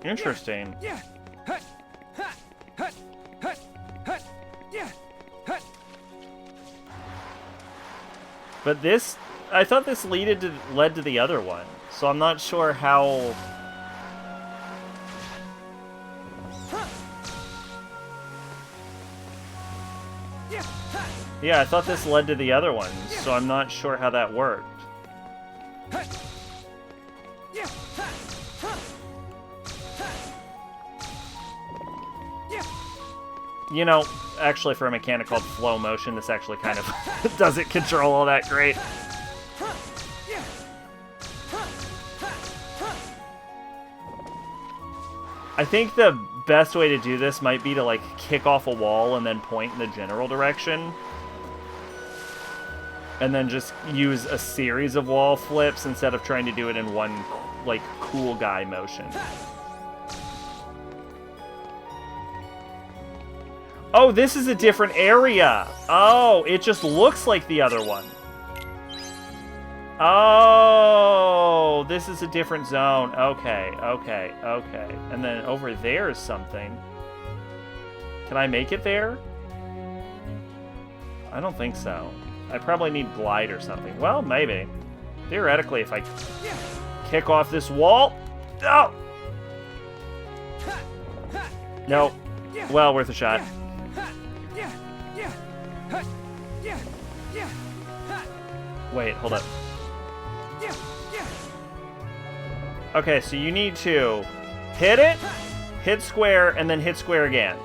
Interesting. Yeah. But this, I thought this led to the other one, so I'm not sure how. Yeah, I thought this led to the other ones, so I'm not sure how that worked. You know, actually for a mechanic called flow motion, this actually kind of doesn't control all that great. I think the best way to do this might be to, like, kick off a wall and then point in the general direction. And then just use a series of wall flips instead of trying to do it in one, like, cool guy motion. Oh, this is a different area. Oh, it just looks like the other one. Oh, this is a different zone. Okay, okay, okay. And then over there is something. Can I make it there? I don't think so. I probably need glide or something. Well, maybe. Theoretically, if I kick off this wall... Oh! No. Well, worth a shot. Wait, hold up. Okay, so you need to hit it, hit square, and then hit square again.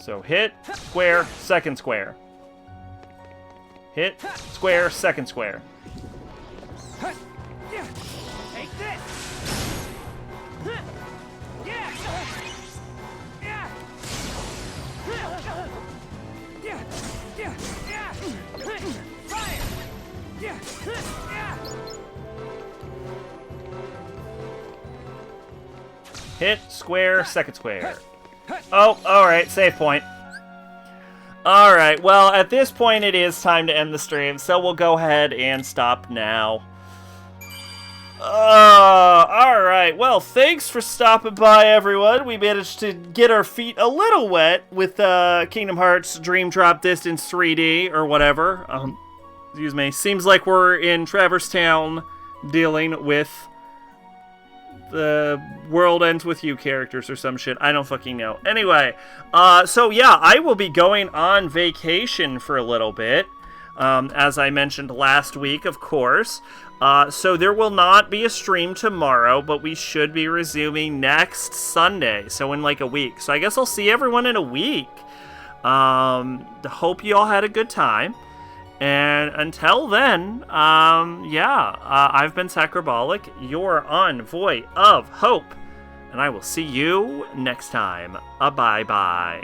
So hit, square, second square. Hit, square, second square. Take this! Yeah! Yeah! Fire! Yeah! Hit, square, second square. Oh, alright, save point. Alright, well, at this point it is time to end the stream, so we'll go ahead and stop now. Alright, well, thanks for stopping by, everyone. We managed to get our feet a little wet with Kingdom Hearts Dream Drop Distance 3D, or whatever. Excuse me. Seems like we're in Traverse Town dealing with the World Ends With You characters or some shit. I don't fucking know. Anyway, so yeah, I will be going on vacation for a little bit, as I mentioned last week, of course. So there will not be a stream tomorrow, but we should be resuming next Sunday, so in like a week. So I guess I'll see everyone in a week. Hope you all had a good time. And until then, yeah, I've been Sacrabalic, your envoy of hope, and I will see you next time. Bye-bye.